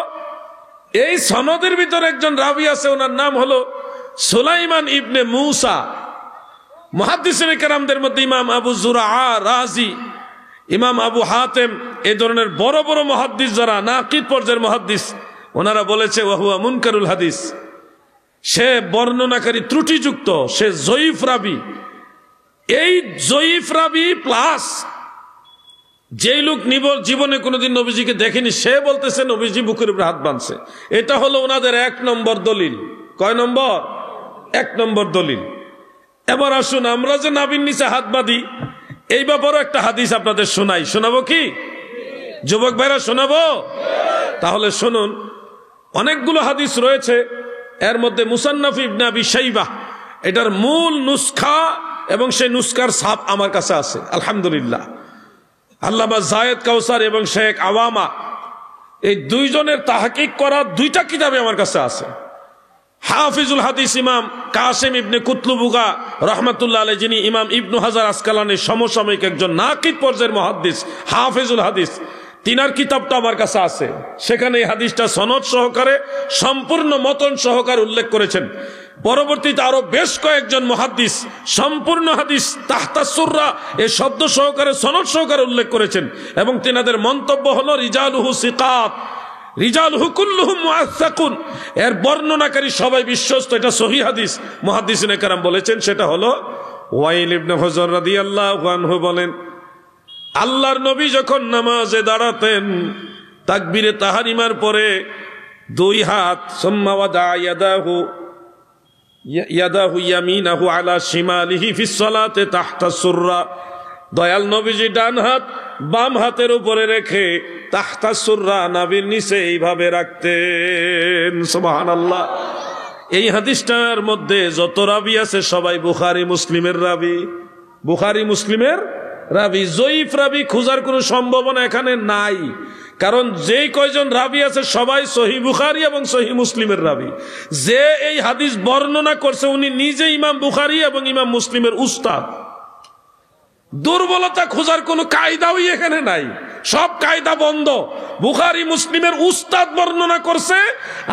এই সনদের ভিতরে একজন রাবী আছে, ওনার নাম হলো সুলাইমান ইবনে মুসা। মুহাদ্দিসিনে কেরামদের মধ্যে ইমাম আবু যুরআ রাজি, ইমাম আবু হাতেম, এই ধরনের বড় বড় মুহাদ্দিস যারা নাকিদ পর্যায়ের মুহাদ্দিস, ওনারা বলেছে ওয়া হুয়া মুনকারুল হাদিস, সে বর্ণনাকারী ত্রুটিযুক্ত, সে জয়ীফ রাবী। এই জয়ীফ রাবী প্লাস যেই লোক জীবনে কোনোদিন নবীজিকে দেখেনি সে বলতেছে নবীজি বুকের উপরে হাত বাঁধছে, এটা হলো ওনাদের 1 নম্বর দলিল। কয় নম্বর? 1 নম্বর দলিল। এবার আসুন আমরা যে নাবির নিচে হাত বাঁধি এই ব্যাপারে একটা হাদিস আপনাদের শোনাই। শোনাবো কি যুবক ভাইরা? শোনাবো? তাহলে শুনুন, অনেকগুলো হাদিস রয়েছে, এর মধ্যে মুসান্নাফ ইবনে আবি শাইবাহ এটার মূল নুসখা এবং সেই নুসখার ছাপ আমার কাছে আছে আলহামদুলিল্লাহ। আল্লামা জায়েদ কাউসার এবং শেখ আওয়ামা এই দুইজনের তাহকিক করা 2টা কিতাবে আমার কাছে আছে। হাফিজুল হাদিস ইমাম কাসিম ইবনে কুতলুবুগা রাহমাতুল্লাহ আলাইহি, যিনি ইমাম ইবনু হাজার আসকালানির সমসাময়িক একজন নাকিদ পর্যায়ের মুহাদ্দিস, হাফিজুল হাদিস, তিনার কিতাবটা আমার কাছে আছে। সেখানে এই হাদিসটা সনদ সহকারে সম্পূর্ণ মতন সহকারে উল্লেখ করেছেন। পরবর্তীতে আরো বেশ কয়েকজন মুহাদ্দিস সম্পূর্ণ হাদিস তাহতা সুররা এই শব্দ সহকারে সনদ সহকারে উল্লেখ করেছেন এবং তিনাদের মন্তব্য হলো রিজালুহু সিকাত, রিজালুহু কুল্লুহুম মুআসসাকুন, এর বর্ণনাকারী সবাই বিশ্বস্ত, এটা সহিহ হাদিস। মুহাদ্দিসিনে কেরাম বলেছেন সেটা হলো ওয়াইল ইবনে হুজর রাদিয়াল্লাহু আনহু বলেন আল্লাহর নবী যখন নামাজে দাঁড়াতেন তাকবীরে তাহরিমার পরে 2 হাত সুম্মা ওয়াদা ইয়াদাহু ইয়ামিনাহু আলা শিমালিহি ফিস সালাতে তাহতা সুররা, দয়াল নবীজি ডান হাত বাম হাতের উপরে রেখে তাহতা সুররা নাভির নিচে এইভাবে রাখতেন। সুবহানাল্লাহ। এই হাদিসটার মধ্যে যত রাবী আছে সবাই বুখারী মুসলিমের রাবী, বুখারী মুসলিমের রাবী। জয়ীফ রাবী খোঁজার কোনো সম্ভাবনা এখানে নাই, কারণ যেই কয়জন রাবী আছে সবাই সহিহ বুখারী এবং সহিহ মুসলিমের রাবী। যে এই হাদিস বর্ণনা করছে উনি নিজে ইমাম বুখারী এবং ইমাম মুসলিমের উস্তাদ। দুর্বলতা খোঁজার কোনো কায়দাই এখানে নাই, সব কায়দা বন্ধ। বুখারী মুসলিমের উস্তাদ বর্ণনা করছে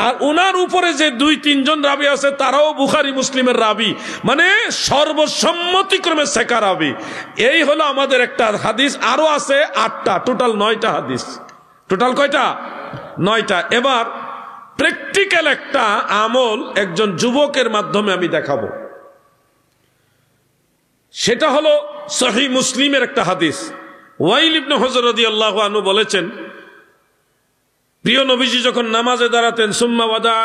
আর উনার উপরে যে 2-3 জন রাবী আছে তারাও বুখারী মুসলিমের রাবী, মানে সর্বসম্মতিক্রমে সেকা রাবী। এই হলো আমাদের একটা হাদিস। আরো আছে 8টা, টোটাল 9টা হাদিস। টোটাল কয়টা? 9টা। এবার প্র্যাকটিক্যাল একটা আমল একজন যুবকের মাধ্যমে আমি দেখাবো। সেটা হলো সহিহ মুসলিমের একটা হাদিস। ওয়াইল ইবনে হুজর রাদিয়াল্লাহু আনহু বলেছেন, প্রিয় নবীজি যখন নামাজে দাঁড়াতেন, সুম্মা ওয়াদা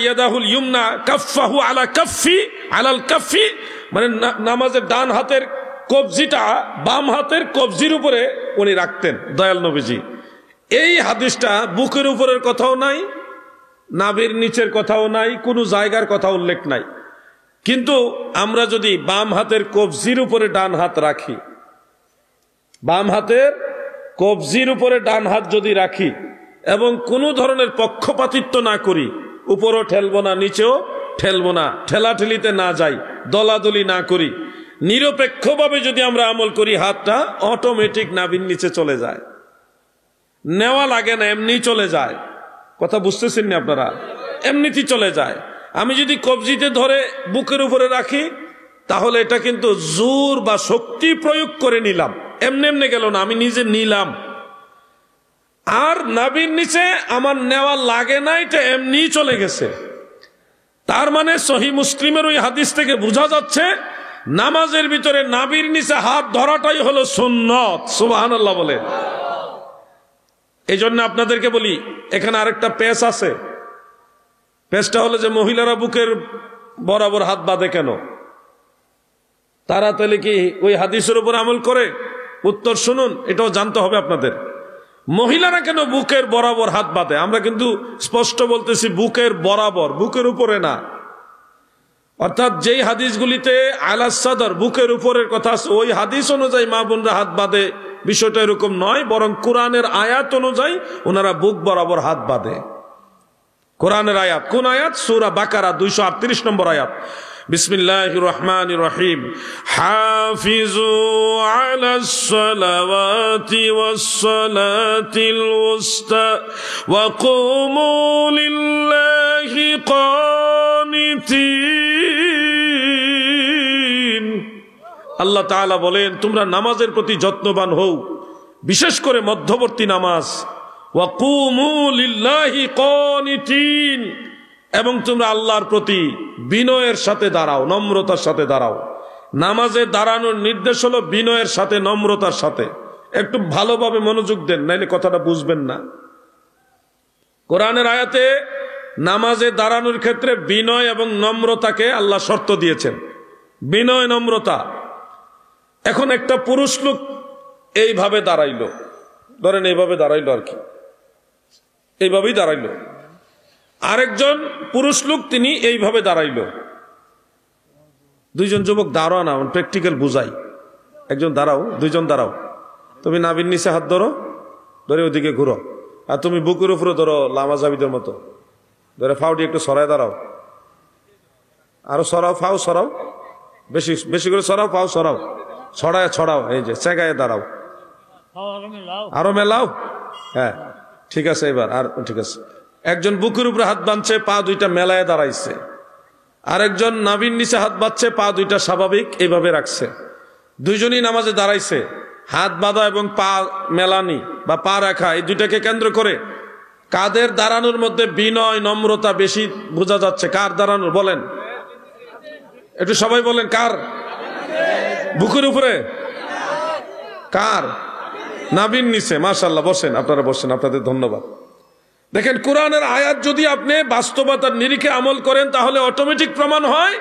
ইয়াদাহুল ইয়ুমনা কাফফাহু আলাল কাফফি, মানে নামাজের ডান হাতের কবজিটা বাম হাতের কবজির উপরে উনি রাখতেন দয়াল নবীজি। এই হাদিসটা বুকের উপরের কথাও নাই, নাভির নিচের কথাও নাই, কোনো জায়গার কথা উল্লেখ নাই। কিন্তু আমরা যদি বাম হাতের কবজির উপরে ডান হাত রাখি, বাম হাতের কবজির উপরে ডান হাত যদি রাখি এবং কোনো ধরনের পক্ষপাতিত্ব না করি, উপরও ঠেলবো না নিচেও ঠেলবো না, ঠেলাঠেলিতে না যাই, দলাদলি না করি, নিরপেক্ষভাবে যদি আমরা আমল করি, হাতটা অটোমেটিক নাভির নিচে চলে যায়, নেওয়া লাগে না, এমনি চলে যায়। কথা বুঝতেছেন না আপনারা? এমনিতেই চলে যায়। আমি যদি কবজিতে ধরে বুকের উপরে রাখি, তাহলে এটা কিন্তু জোর বা শক্তি প্রয়োগ করে নিলাম, এমনি এমনি গেল না, আমি নিজে নিলাম। আর নাভির নিচে আমার নেওয়া লাগে না, এটা এমনি চলে গেছে। তার মানে সহিহ মুসলিমের ওই হাদিস থেকে বোঝা যাচ্ছে নামাজের ভিতরে নাভির নিচে হাত ধরাটাই হলো সুন্নত। সুবহানাল্লাহ বলে। এই জন্য আপনাদেরকে বলি, এখানে আরেকটা পেশ আছে। পেশটা হলো যে মহিলারা বুকের বরাবর হাত বাঁধে কেন? তারা তাহলে কি ওই হাদিসের উপর আমল করে? উত্তর শুনুন, এটাও জানতে হবে আপনাদের। মহিলারা কেন বুকের বরাবর হাত বাঁধে? আমরা কিন্তু স্পষ্ট বলতেছি বুকের বরাবর, বুকের উপরে না। অর্থাৎ যেই হাদিসগুলিতে আলাস সাদর বুকের উপরের কথা আছে, ওই হাদিস অনুযায়ী মা বোনরা হাত বাঁধে, বিষয়টা এরকম নয়। বরং কোরআনের আয়াত অনুযায়ী ওনারা বুক বরাবর হাত বাঁধে। কোরআনের আয়াত, কোন আয়াত? সূরা বাকারা 238 নম্বর আয়াত। বিসমিল্লাহির রহমানির রহিম। হাফিজু আলাস সালাওয়াতি ওয়াস সালাতিল উস্তা ওয়া কুমু লিল্লাহি কানিতিন। আল্লাহ তাআলা বলেন, তোমরা নামাজের প্রতি যত্নবান হও, বিশেষ করে মধ্যবর্তী নামাজ। ওয়া কুমু লিল্লাহি কানিতিন, এবং তোমরা আল্লাহর প্রতি বিনয়ের সাথে দাঁড়াও, নম্রতার সাথে দাঁড়াও। নামাজে দাঁড়ানোর নির্দেশ হলো বিনয়ের সাথে, নম্রতার সাথে। একটু ভালোভাবে মনোযোগ দেন, নাইলে কথাটা বুঝবেন না। কোরআনের আয়াতে নামাজে দাঁড়ানোর ক্ষেত্রে বিনয় এবং নম্রতাকে আল্লাহ শর্ত দিয়েছেন। বিনয়, নম্রতা। এখন একটা পুরুষ লোক এইভাবে দাঁড়াইলো, ধরেন এইভাবে দাঁড়াইলো, আর কি এইভাবেই দাঁড়াইলো। আরেকজন পুরুষ লোক তিনি এইভাবে দাঁড়াইলো। দুইজন যুবক দাঁড়াও না, প্র্যাকটিক্যাল বুঝাই। একজন দাঁড়াও, দুইজন দাঁড়াও। তুমি নাভির নিচে হাত ধরো, ধরে ওদিকে ঘুরো। আর তুমি বুকের উপরে ধরো লামা জাবিদের মতো, ধরে ফাউটি একটু সরায় দাঁড়াও। আরো সরাও, ফাও সরাও, বেশি বেশি করে সরাও, ফাও সরাও, ছড়ায় ছড়াও। এই যে চেগায় দাঁড়াও, আরো মেলাও। হ্যাঁ ঠিক আছে, এবার আর ঠিক আছে। একজন বুকের উপরে হাত বাঁধছে, পা দুইটা মেলায় দাঁড়াইছে। আরেকজন নাভির নিচে হাত বাঁধছে, পা দুইটা স্বাভাবিক এইভাবে রাখছে। দুইজনই নামাজে দাঁড়াইছে। হাত বাঁধা এবং পা মেলানি বা পা রাখা, এই দুইটাকে কেন্দ্র করে কাদের দাঁড়ানোর মধ্যে বিনয় নম্রতা বেশি বোঝা যাচ্ছে? কার দাঁড়ানোর বলেন? একটু সবাই বলেন, কার? বুকের উপরে? কার? নাভির নিচে। মাশাআল্লাহ, বসেন আপনারা, বসেন, আপনাদের ধন্যবাদ। দেখেন, কোরআনের আয়াত যদি আপনি বাস্তবতার নিরিখে আমল করেন, তাহলে অটোমেটিক প্রমাণ হয়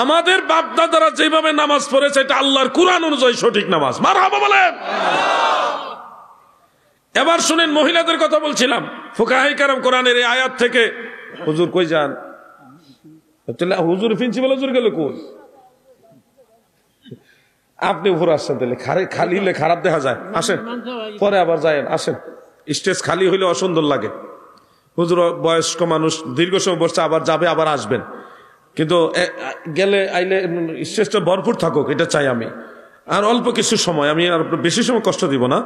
আমাদের বাপদাদারা যেভাবে নামাজ পড়েছে এটা আল্লাহর কোরআন অনুযায়ী সঠিক নামাজ। মারহাবা বলেন। এবার শুনেন, মহিলাদের কথা বলছিলাম। ফুকাহায়ে কেরাম কোরআনের এই আয়াত থেকে, হুজুর কই যান? হুজুর প্রিন্সিপাল হুজুর গেল কই? আপনি উপর আসছেন, তাহলে খালি হলে খারাপ দেখা যায়। আসেন, পরে আবার যায়েন, আসেন। স্টেজ খালি হইলে অসুন্দর লাগে। হুজুর বয়স্ক মানুষ, দীর্ঘ সময় বসছে, আবার যাবে, আবার আসবেন। কিন্তু গেলে আইলে স্টেজটা ভরপুর থাকুক, এটা চাই আমি। আর অল্প কিছু সময়, আমি আর বেশি সময় কষ্ট দিব না।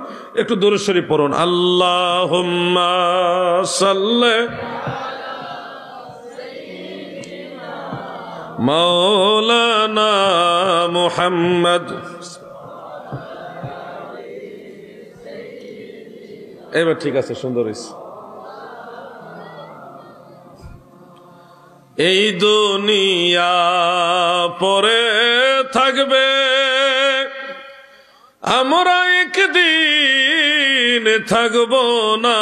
একটু দরুদ শরীফ পড়ুন। আল্লাহুম্মা সাল্লি মাওলানা মুহাম্মদ। এবার ঠিক আছে, সুন্দর হয়েছে। এই দুনিয়া পরে থাকবে, আমরা একদিন থাকব না,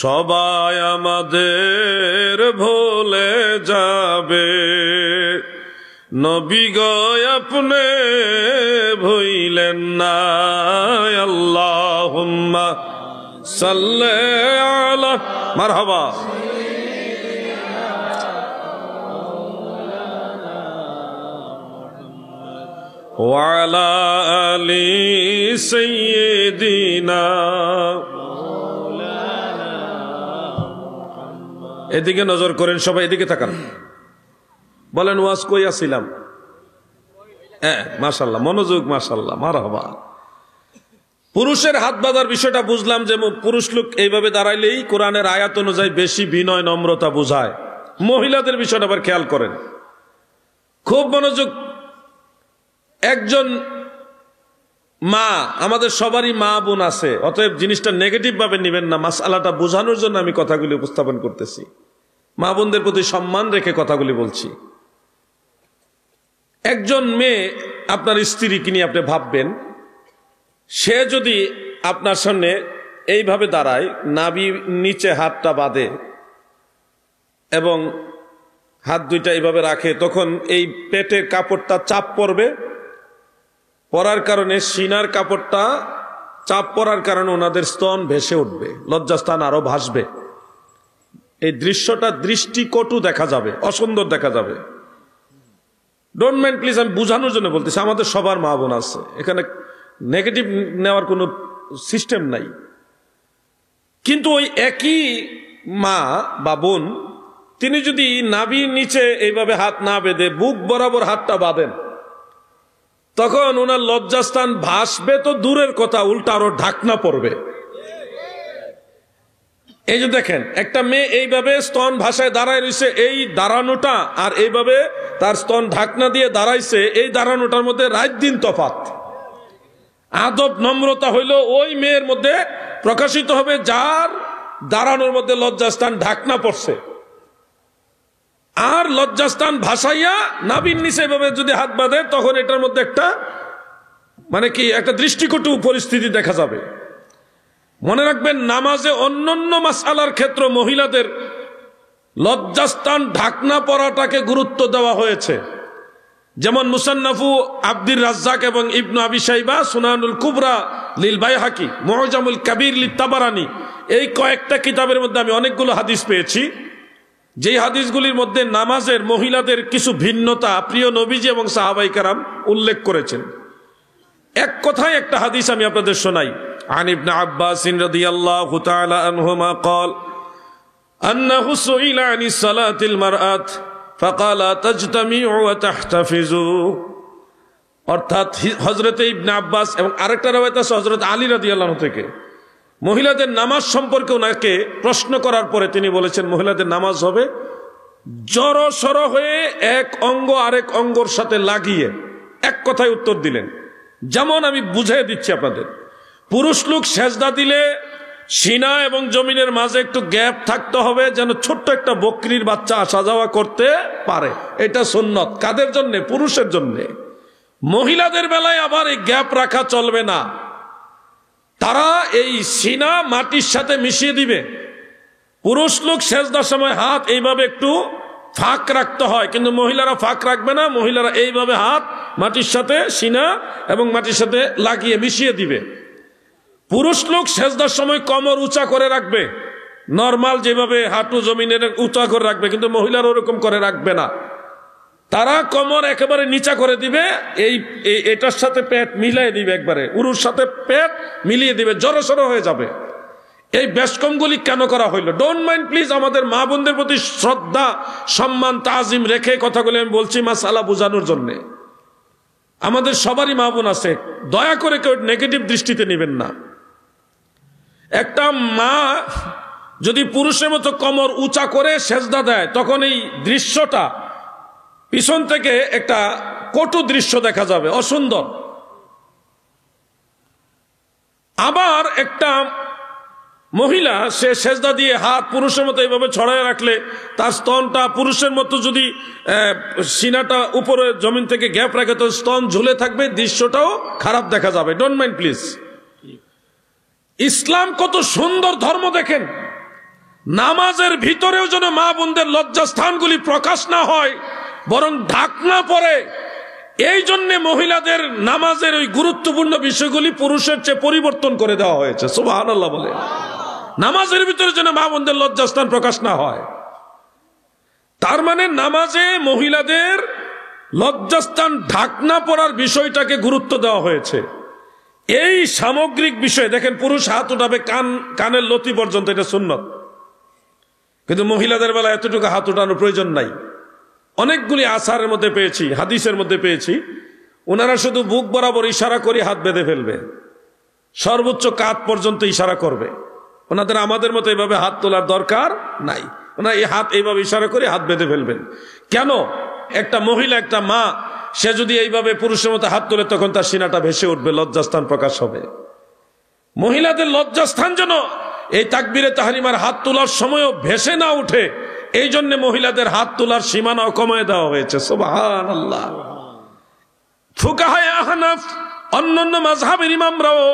সবাই আমাদের ভুলে যাবে, নবী গো আপনি ভুইলেন না। আল্লাহুম্মা সাল্লি আলা মারহাবা। ওয়া আলা আলি সাইয়্যিদিনা। এদিকে নজর করেন সবাই, এদিকে তাকান, বলেন ওয়াজ কই আসিলাম? হ্যাঁ মাশাআল্লাহ, মনোযোগ, মাশাআল্লাহ, মারহাবা। পুরুষের হাত বাঁধার বিষয়টা বুঝলাম যে পুরুষ লোক এইভাবে দাঁড়াইলেই কোরআনের আয়াত অনুযায়ী বেশি বিনয় নম্রতা বোঝায়। মহিলাদের বিষয়টা আবার খেয়াল করেন, খুব মনোযোগ। একজন মা, আমাদের সবারই মা বোন আছে, অতএব জিনিসটা নেগেটিভ ভাবে নেবেন না, মাসআলাটা বোঝানোর জন্য আমি কথাগুলি উপস্থাপন করতেছি। মা বোনদের প্রতি সম্মান রেখে কথাগুলি বলছি। একজন মেয়ে আপনার স্ত্রীকে নিয়ে আপনি ভাববেন, সে যদি আপনার সামনে এইভাবে দাঁড়ায়, নাভি নিচে হাতটা বাঁধে এবং হাত দুইটা এইভাবে রাখে, তখন এই পেটের কাপড়টা চাপ পড়বে, পরার কারণে সিনার কাপড়টা চাপ পড়ার কারণে ওনাদের স্তন ভেসে উঠবে, লজ্জাস্থান আরো ভাসবে। এই দৃশ্যটা দৃষ্টিকটু দেখা যাবে, অসুন্দর দেখা যাবে। ডোন্ট মাইন্ড প্লিজ, আমি বুঝানোর জন্য বলতেছি, আমাদের সবার মা বোন আছে, এখানে নেগেটিভ নেওয়ার কোনো সিস্টেম নাই। কিন্তু ওই একই মা বা বোন, তিনি যদি নাভির নিচে এইভাবে হাত না বেঁধে বুক বরাবর হাতটা বাঁধেন, তখন ওনার লজ্জাস্থান ভাসবে তো দূরের কথা, উল্টা আরো ঢাকনা পড়বে। এই যে দেখেন, একটা মেয়ে এইভাবে স্তন ভাষায় দাঁড়ায় রয়েছে, এই দাঁড়ানোটা আর এইভাবে তার স্তন ঢাকনা দিয়ে দাঁড়াইছে, এই দাঁড়ানোটার মধ্যে রাত দিন তফাৎ। আদব নম্রতা হইল ওই মেয়ের মধ্যে প্রকাশিত হবে যার দাঁড়ানোর মধ্যে লজ্জাস্থান ঢাকনা পড়ছে। আর লজ্জাস্থান ভাসাইয়া নাভির নিচে এভাবে যদি হাত বাঁধে, তখন এটার মধ্যে একটা মানে কি একটা দৃষ্টিকটু পরিস্থিতি দেখা যাবে। মনে রাখবেন, নামাজে অন্যান্য মাসআলার ক্ষেত্রে মহিলাদের লজ্জাস্থান ঢাকনা পরাটাকে গুরুত্ব দেওয়া হয়েছে। যেমন মুসান্নাফু আব্দুর রাজ্জাক এবং ইবনু আবি শাইবা, সুনানুল কুবরা লিল বাইহাকি, মুআজামুল কাবীর লিত তাবারানি, এই কয়েকটা কিতাবের মধ্যে আমি অনেকগুলো হাদিস পেয়েছি, যেই হাদিসগুলির মধ্যে নামাজের মহিলাদের কিছু ভিন্নতা প্রিয় নবীজি এবং সাহাবায়ে কেরাম উল্লেখ করেছেন। এক কথায় একটা হাদিস আমি আপনাদের শোনাই। আন ইবনে আব্বাস রাদিয়াল্লাহু তাআলা আনহুমা قال انه سئل عن صلاه المراه فقال تجتمع وتحتفظ। অর্থাৎ হযরত ইবনে আব্বাস এবং আরেকটা রওয়ায়াত আছে হযরত আলী রাদিয়াল্লাহু আনহু থেকে, মহিলাদের নামাজ সম্পর্কে ওনাকে প্রশ্ন করার পরে তিনি বলেছেন, মহিলাদের নামাজ হবে জড়সড় হয়ে এক অঙ্গ আরেক অঙ্গর সাথে লাগিয়ে। এক কথায় উত্তর দিলেন। যেমন আমি বুঝিয়ে দিচ্ছি আপনাদের, পুরুষ লোক সেজদা দিলে সিনা এবং জমিনের মাঝে একটু গ্যাপ থাকতে হবে, যেন ছোট্ট একটা বকরির বাচ্চা আসা যাওয়া করতে পারে। এটা সুন্নত। কাদের জন্য? পুরুষের জন্য। মহিলাদের বেলায় আবার এই গ্যাপ রাখা চলবে না, তারা এই সিনা মাটির সাথে মিশিয়ে দিবে। পুরুষ লোক সেজদার সময় হাত এইভাবে একটু ফাঁক রাখতে হয়, কিন্তু মহিলারা ফাঁক রাখবে না, মহিলারা এইভাবে হাত মাটির সাথে সিনা এবং মাটির সাথে লাগিয়ে মিশিয়ে দিবে। পুরুষ লোক সেজদার সময় কোমর উঁচা করে রাখবে, নরমাল যেভাবে হাঁটু জমিনের উঁচা করে রাখবে, কিন্তু মহিলারা ওরকম করে রাখবে না, তারা কোমর একেবারে নিচা করে দিবে, এটার সাথে পেট মিলিয়ে দিবে, একবারে উরুর সাথে পেট মিলিয়ে দিবে, জড়সড় হয়ে যাবে। এই বেশকমগুলি কেন করা হইল? ডোন্ট মাইন্ড প্লিজ, আমাদের মা বোনদের প্রতি শ্রদ্ধা সম্মান তাজিম রেখে কথাগুলি আমি বলছি মাসআলা বোঝানোর জন্য। আমাদের সবারই মা বোন আছে, দয়া করে কেউ নেগেটিভ দৃষ্টিতে নেবেন না। একটা মা যদি পুরুষের মতো কোমর উঁচা করে সেজদা দেয়, তখন এই দৃশ্যটা পিছন থেকে একটা কটু দৃশ্য দেখা যাবে, অসুন্দর। আবার একটা মহিলা সে সেজদা দিয়ে হাত পুরুষের মতো এইভাবে ছড়ায় রাখলে তার স্তনটা পুরুষের মতো যদি সিনাটা উপরে জমিন থেকে গ্যাপ রাখে তো স্তন ঝুলে থাকবে, দৃশ্যটাও খারাপ দেখা যাবে। Don't mind please. ইসলাম কত সুন্দর ধর্ম দেখেন। নামাজের ভিতরেও যেন মা বোনদের লজ্জাস্থানগুলি প্রকাশ না হয়, বরং ঢাকনা পরে। এই জন্য মহিলাদের নামাজের ওই গুরুত্বপূর্ণ বিষয়গুলি পুরুষের চেয়ে পরিবর্তন করে দেওয়া হয়েছে। সুবহানাল্লাহ বলে। নামাজের ভিতরে যেন মা বোনদের লজ্জাস্থান প্রকাশ না হয়। তার মানে নামাজে মহিলাদের লজ্জাস্থান ঢাকনা পরার বিষয়টাকে গুরুত্ব দেওয়া হয়েছে। এই সামগ্রিক বিষয় দেখেন, পুরুষ হাত উঠাবে কানের লতি পর্যন্ত, এটা সুন্নত। কিন্তু মহিলাদের বেলা এতটুকু হাত উঠানোর প্রয়োজন নাই। অনেকগুলি আসারের মধ্যে পেয়েছি, হাদিসের মধ্যে পেয়েছি, ওনারা শুধু বুক বরাবর ইশারা করে হাত বেঁধে ফেলবে, সর্বোচ্চ কাঁধ পর্যন্ত ইশারা করবে। ওনাদের আমাদের মতো এইভাবে হাত তোলার দরকার নাই। ওনারা এই হাত এইভাবে ইশারা করে হাত বেঁধে ফেলবেন। কেন? একটা মহিলা, একটা মা, সে যদি এইভাবে পুরুষের মতো হাত তোলে তখন তার সিনাটা ভেসে উঠবে, লজ্জাস্থান প্রকাশ হবে। মহিলাদের লজ্জাস্থান যেন এই তাকবীরে তাহরিমার হাত তোলার সময়ও ভেসে না উঠে, এই জন্য মহিলাদের হাত তোলার সীমানাও কমায় দেওয়া হয়েছে। সুবহানাল্লাহ। ফুকাহায়ে আহনাফ, অন্যান্য মাযহাবের ইমামরাও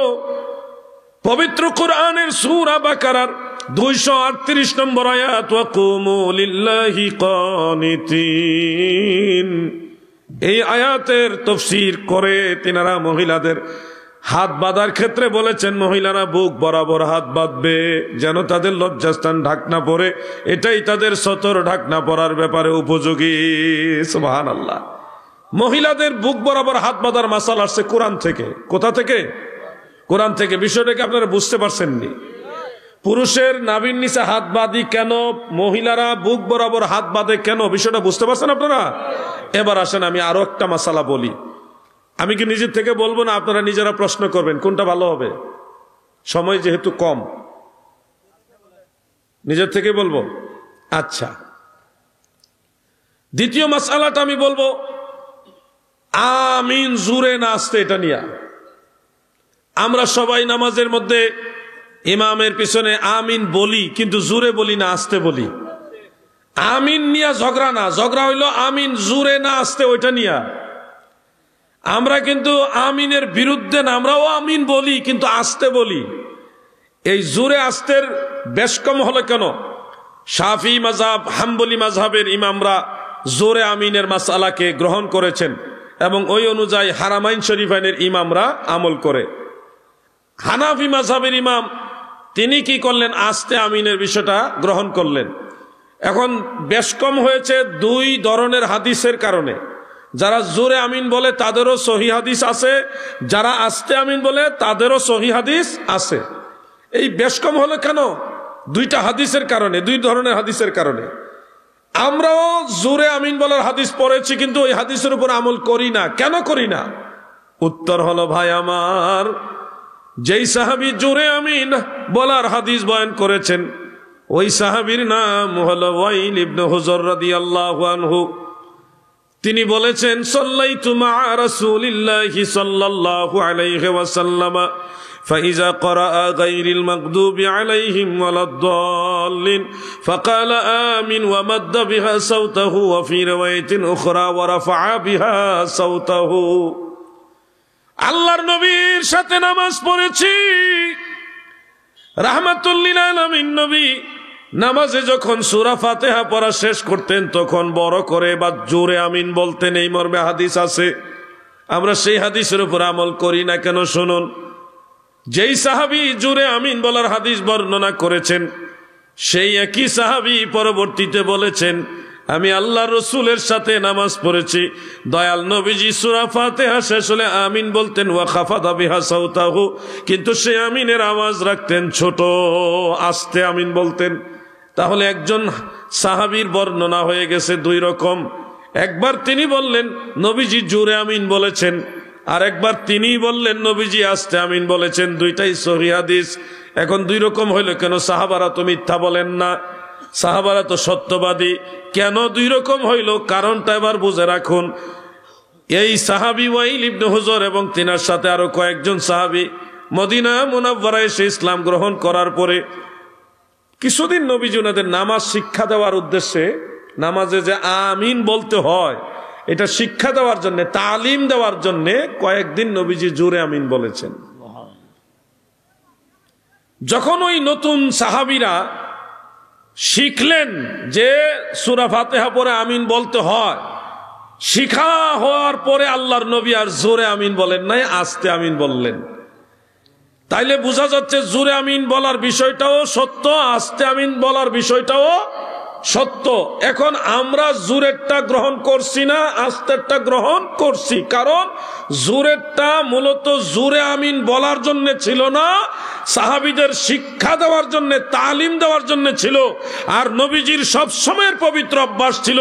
পবিত্র কোরআনের সূরা বাকারার 238 নম্বর আয়াত, ওয়া কুমু লিল্লাহি কানিতিন, এই আয়াতের তাফসীর করে তিনারা মহিলাদের হাত বাঁধার ক্ষেত্রে বলেছেন মহিলারা বুক বরাবর হাত বাঁধবে যেন তাদের লজ্জাস্থান ঢাকনা পরে, এটাই তাদের সতর ঢাকনা পরার ব্যাপারে উপযোগী। সুবহানাল্লাহ। মহিলাদের বুক বরাবর হাত বাঁধার মাসাল আসছে কোরআন থেকে। কোথা থেকে? কোরআন থেকে। বিষয়টাকে আপনারা বুঝতে পারছেননি? পুরুষের নাভির নিচে হাত বাঁধি কেন, মহিলারা বুক বরাবর হাত বাঁধে কেন, বিষয়টা বুঝতে পারছেন আপনারা? এবার আসেন আমি আরো একটা মাসালা বলি। আমি কি নিজের থেকে বলবো না আপনারা নিজেরা প্রশ্ন করবেন? কোনটা ভালো হবে? সময় যেহেতু কম, নিজের থেকে বলবো। আচ্ছা, দ্বিতীয় মাসালাটা আমি বলবো আমিন জুরে না আসতে, এটা নিয়ে। আমরা সবাই নামাজের মধ্যে ইমামের পিছনে আমিন বলি, কিন্তু জুরে বলি না, আসতে বলি। আমিন নিয়ে ঝগড়া না, ঝগড়া হইলো আমিন জুরে না আসতে, ওইটা নিয়ে। আমরা কিন্তু আমিনের বিরুদ্ধে না, আমরাও আমিন বলি কিন্তু আসতে বলি। এই জুরে আসতের বেশ কম হলো কেন? শাফি মাযহাব, হাম্বলি মাযহাবের ইমামরা জোরে আমিনের মাসআলাকে গ্রহণ করেছেন এবং ওই অনুযায়ী হারামাইন শরীফাইনের ইমামরা আমল করে। হানাফি মাযহাবের ইমাম তিনি কি করলেন? আস্তে আমিনের বিষয়টা গ্রহণ করলেন। এখন বেশ কম হয়েছে দুই ধরনের হাদিসের কারণে। যারা জোরে আমিন বলে তাদেরও সহিহ হাদিস আছে, যারা আস্তে আমিন বলে তাদেরও সহিহ হাদিস আছে। এই বেশ কম হলো কেন? দুইটা হাদিসের কারণে, দুই ধরনের হাদিসের কারণে। আমরাও জোরে আমিন বলার হাদিস পড়েছি কিন্তু ওই হাদিসের উপর আমল করি না। কেন করি না? উত্তর হলো, ভাই আমার, যেই সাহাবী জোরে আমিন বলার হাদিস বয়ান করেছেন ওই সাহাবীর নাম হলো ওয়াইল ইবনে হুজর রাদিয়াল্লাহু আনহু। তিনি বলেছেন, সাল্লাইতু মা রাসূলিল্লাহি সাল্লাল্লাহু আলাইহি ওয়াসাল্লাম فإذا قرأ غير المغضوب عليهم ولا الضالين فقال آمين ومد بها صوته وفي رواية أخرى ورفع بها صوته। আল্লাহর নবীর সাথে নামাজ পড়েছি, রাহমাতুল লিল আলামিন নবী নামাজে যখন সূরা ফাতিহা পড়া শেষ করতেন তখন বড় করে বা জোরে আমিন বলতেন, এই মর্মে হাদিস আছে। আমরা সেই হাদিসের উপর আমল করি না কেন? শুনুন, যেই সাহাবী জোরে আমিন বলার হাদিস বর্ণনা করেছেন সেই একই সাহাবী পরবর্তীতে বলেছেন, আমি আল্লাহ রসুলের সাথে নামাজ পড়েছি, দয়াল নবীজি সূরা ফাতিহা শেষ হলে আমিন বলতেন ওয়া খাফাদা বিহা সাওতাহু, কিন্তু সে আমিনের আওয়াজ রাখতেন ছোট, আস্তে আমিন বলতেন। তাহলে একজন সাহাবীর বর্ণনা হয়ে গেছে দুই রকম। একবার তিনি বললেন নবীজি জোরে আমিন বলেছেন, আর একবার তিনি বললেন নবীজি আস্তে আমিন বলেছেন। দুইটাই সহিহ হাদিস। এখন দুই রকম হইল কেন? সাহাবারা তো মিথ্যা বলেন না, সাহাবারা তো সত্যবাদী। কেন দুই রকম হইল? কারণটা এবার বুঝে রাখুন। এই সাহাবী ওয়াইল ইবনে হুজর এবং তিনার সাথে আরো কয়েকজন সাহাবী মদিনা মুনাওয়ারায় এসে ইসলাম গ্রহণ করার পরে কিছুদিন নবীজি ওনাদের নামাজ শিক্ষা দেওয়ার উদ্দেশ্যে, নামাজে যে আমিন বলতে হয় এটা শিক্ষা দেওয়ার জন্য, তালিম দেওয়ার জন্য কয়েকদিন নবীজি জোরে আমিন বলেছেন। যখন ওই নতুন সাহাবীরা শিখলেন যে সূরা ফাতিহা পরে আমিন বলতে হয়, শিখা হওয়ার পরে আল্লাহর নবী আর জোরে আমিন বলেন নাই, আস্তে আমিন বললেন। তাইলে বোঝা যাচ্ছে জোরে আমিন বলার বিষয়টাও সত্য, আস্তে আমিন বলার বিষয়টাও সত্য। এখন আমরা জোরেরটা গ্রহণ করছি না, আস্তেরটা গ্রহণ করছি, কারণ জোরেরটা মূলত জোরে আমিন বলার জন্য ছিল না, সাহাবীদের শিক্ষা দেওয়ার জন্য, তালিম দেওয়ার জন্য ছিল। আর নবীজির সব সময়ের পবিত্র অভ্যাস ছিল,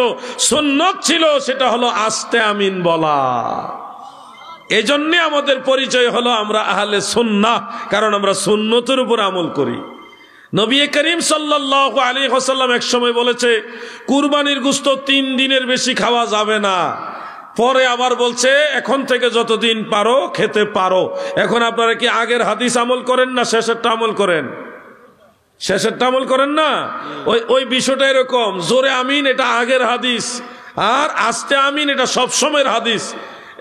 সুন্নত ছিল, সেটা হলো আস্তে আমিন বলা। এজন্য আমাদের পরিচয় হলো আমরা আহলে সুন্নাহ, কারণ আমরা সুন্নতের উপর আমল করি। নবী করিম সাল্লাল্লাহু আলাইহি ওয়াসাল্লাম এক সময় বলেছে কুরবানির গোশত 3 দিনের বেশি খাওয়া যাবে না। পরে আবার বলছে এখন থেকে যতদিন পারো খেতে পারো। এখন আপনারা কি আগের হাদিস আমল করেন না শেষেরটা আমল করেন? শেষেরটা আমল করেন না। ওই বিষয়টা এরকম, জোরে আমিন এটা আগের হাদিস, আর আস্তে আমিন এটা সব সময়ের হাদিস।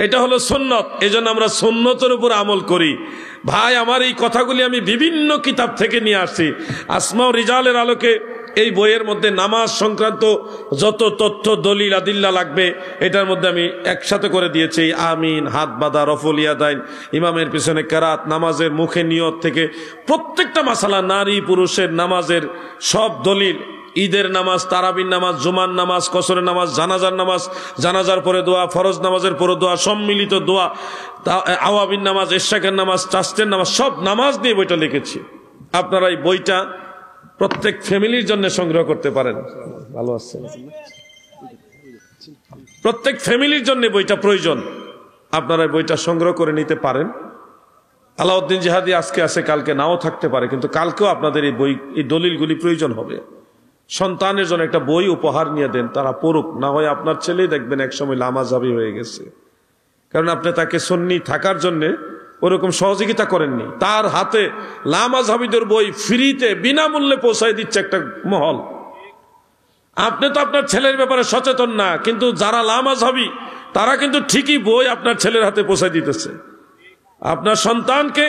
এটা হলো সুন্নত, এজন্য আমরা সুন্নতের উপর আমল করি। ভাই আমার এই কথাগুলি আমি বিভিন্ন কিতাব থেকে নিয়ে আসছি। আসমা ও রিজালের আলোকে এই বইয়ের মধ্যে নামাজ সংক্রান্ত যত তথ্য দলিল আদিল্লা লাগবে এটার মধ্যে আমি একসাথে করে দিয়েছি। আমিন, হাত বাঁধা, রফুল ইয়াদাইন, ইমামের পিছনে কেরাত, নামাজের মুখে নিয়ত থেকে প্রত্যেকটা মাসালা, নারী পুরুষের নামাজের সব দলিল, ঈদের নামাজ, তারাবির নামাজ, জুমার নামাজ, কসরের নামাজ, জানাজার নামাজ, জানাজার পরে দোয়া, ফরজ নামাজের পরে দোয়া, সম্মিলিত দোয়া, আওয়াবিন নামাজ, ইশরাকের নামাজ, চাষ্টের নামাজ, সব নামাজ নিয়ে বইটা লিখেছি। আপনারা এই বইটা প্রত্যেক ফ্যামিলির জন্য সংগ্রহ করতে পারেন। ভালো আছে, প্রত্যেক ফ্যামিলির জন্য বইটা প্রয়োজন, আপনারা বইটা সংগ্রহ করে নিতে পারেন। আলাউদ্দিন জিহাদি আজকে আছে, কালকে নাও থাকতে পারে, কিন্তু কালকেও আপনাদের এই বই, এই দলিলগুলি প্রয়োজন হবে। সন্তানের জন্য একটা বই উপহার নিয়ে দেন, তারা পড়ুক, না হয় আপনার ছেলেই দেখবেন একসময় লামাজাবি হয়ে গেছে, কারণ আপনি তাকে সুন্নি থাকার জন্য ওরকম সহযোগিতা করেননি। তার হাতে লামাজাবিদের বই ফ্রিতে বিনামূল্যে পৌঁছায় দিচ্ছে একটা মহল। আপনি তো আপনার ছেলের ব্যাপারে সচেতন না, কিন্তু যারা লামাজাবি তারা কিন্তু ঠিকই বই আপনার ছেলের হাতে পৌঁছায় দিতেছে। আপনার সন্তানকে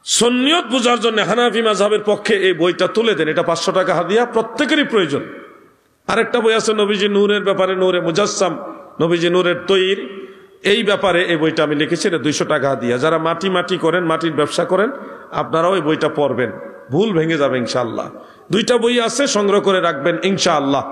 সুন্নিয়ত বুঝার জন্য হানাফি মাযহাবের পক্ষে এই বইটা তুলে দেন, এটা 500 টাকা হাদিয়া, প্রত্যেকেরই প্রয়োজন। আরেকটা বই আছে নবীজি নূরের ব্যাপারে, নূরে মুজাসসাম, নবীজি নূরের তৈরি, এই ব্যাপারে এই বইটা আমি লিখেছি, এটা 200 টাকা হাদিয়া। যারা মাটি করেন, মাটির ব্যবসা করেন, আপনারাও এই বইটা পড়বেন, ভুল ভেঙে যাবে ইনশাআল্লাহ। 2টা বই আছে, সংগ্রহ করে রাখবেন ইনশাআল্লাহ।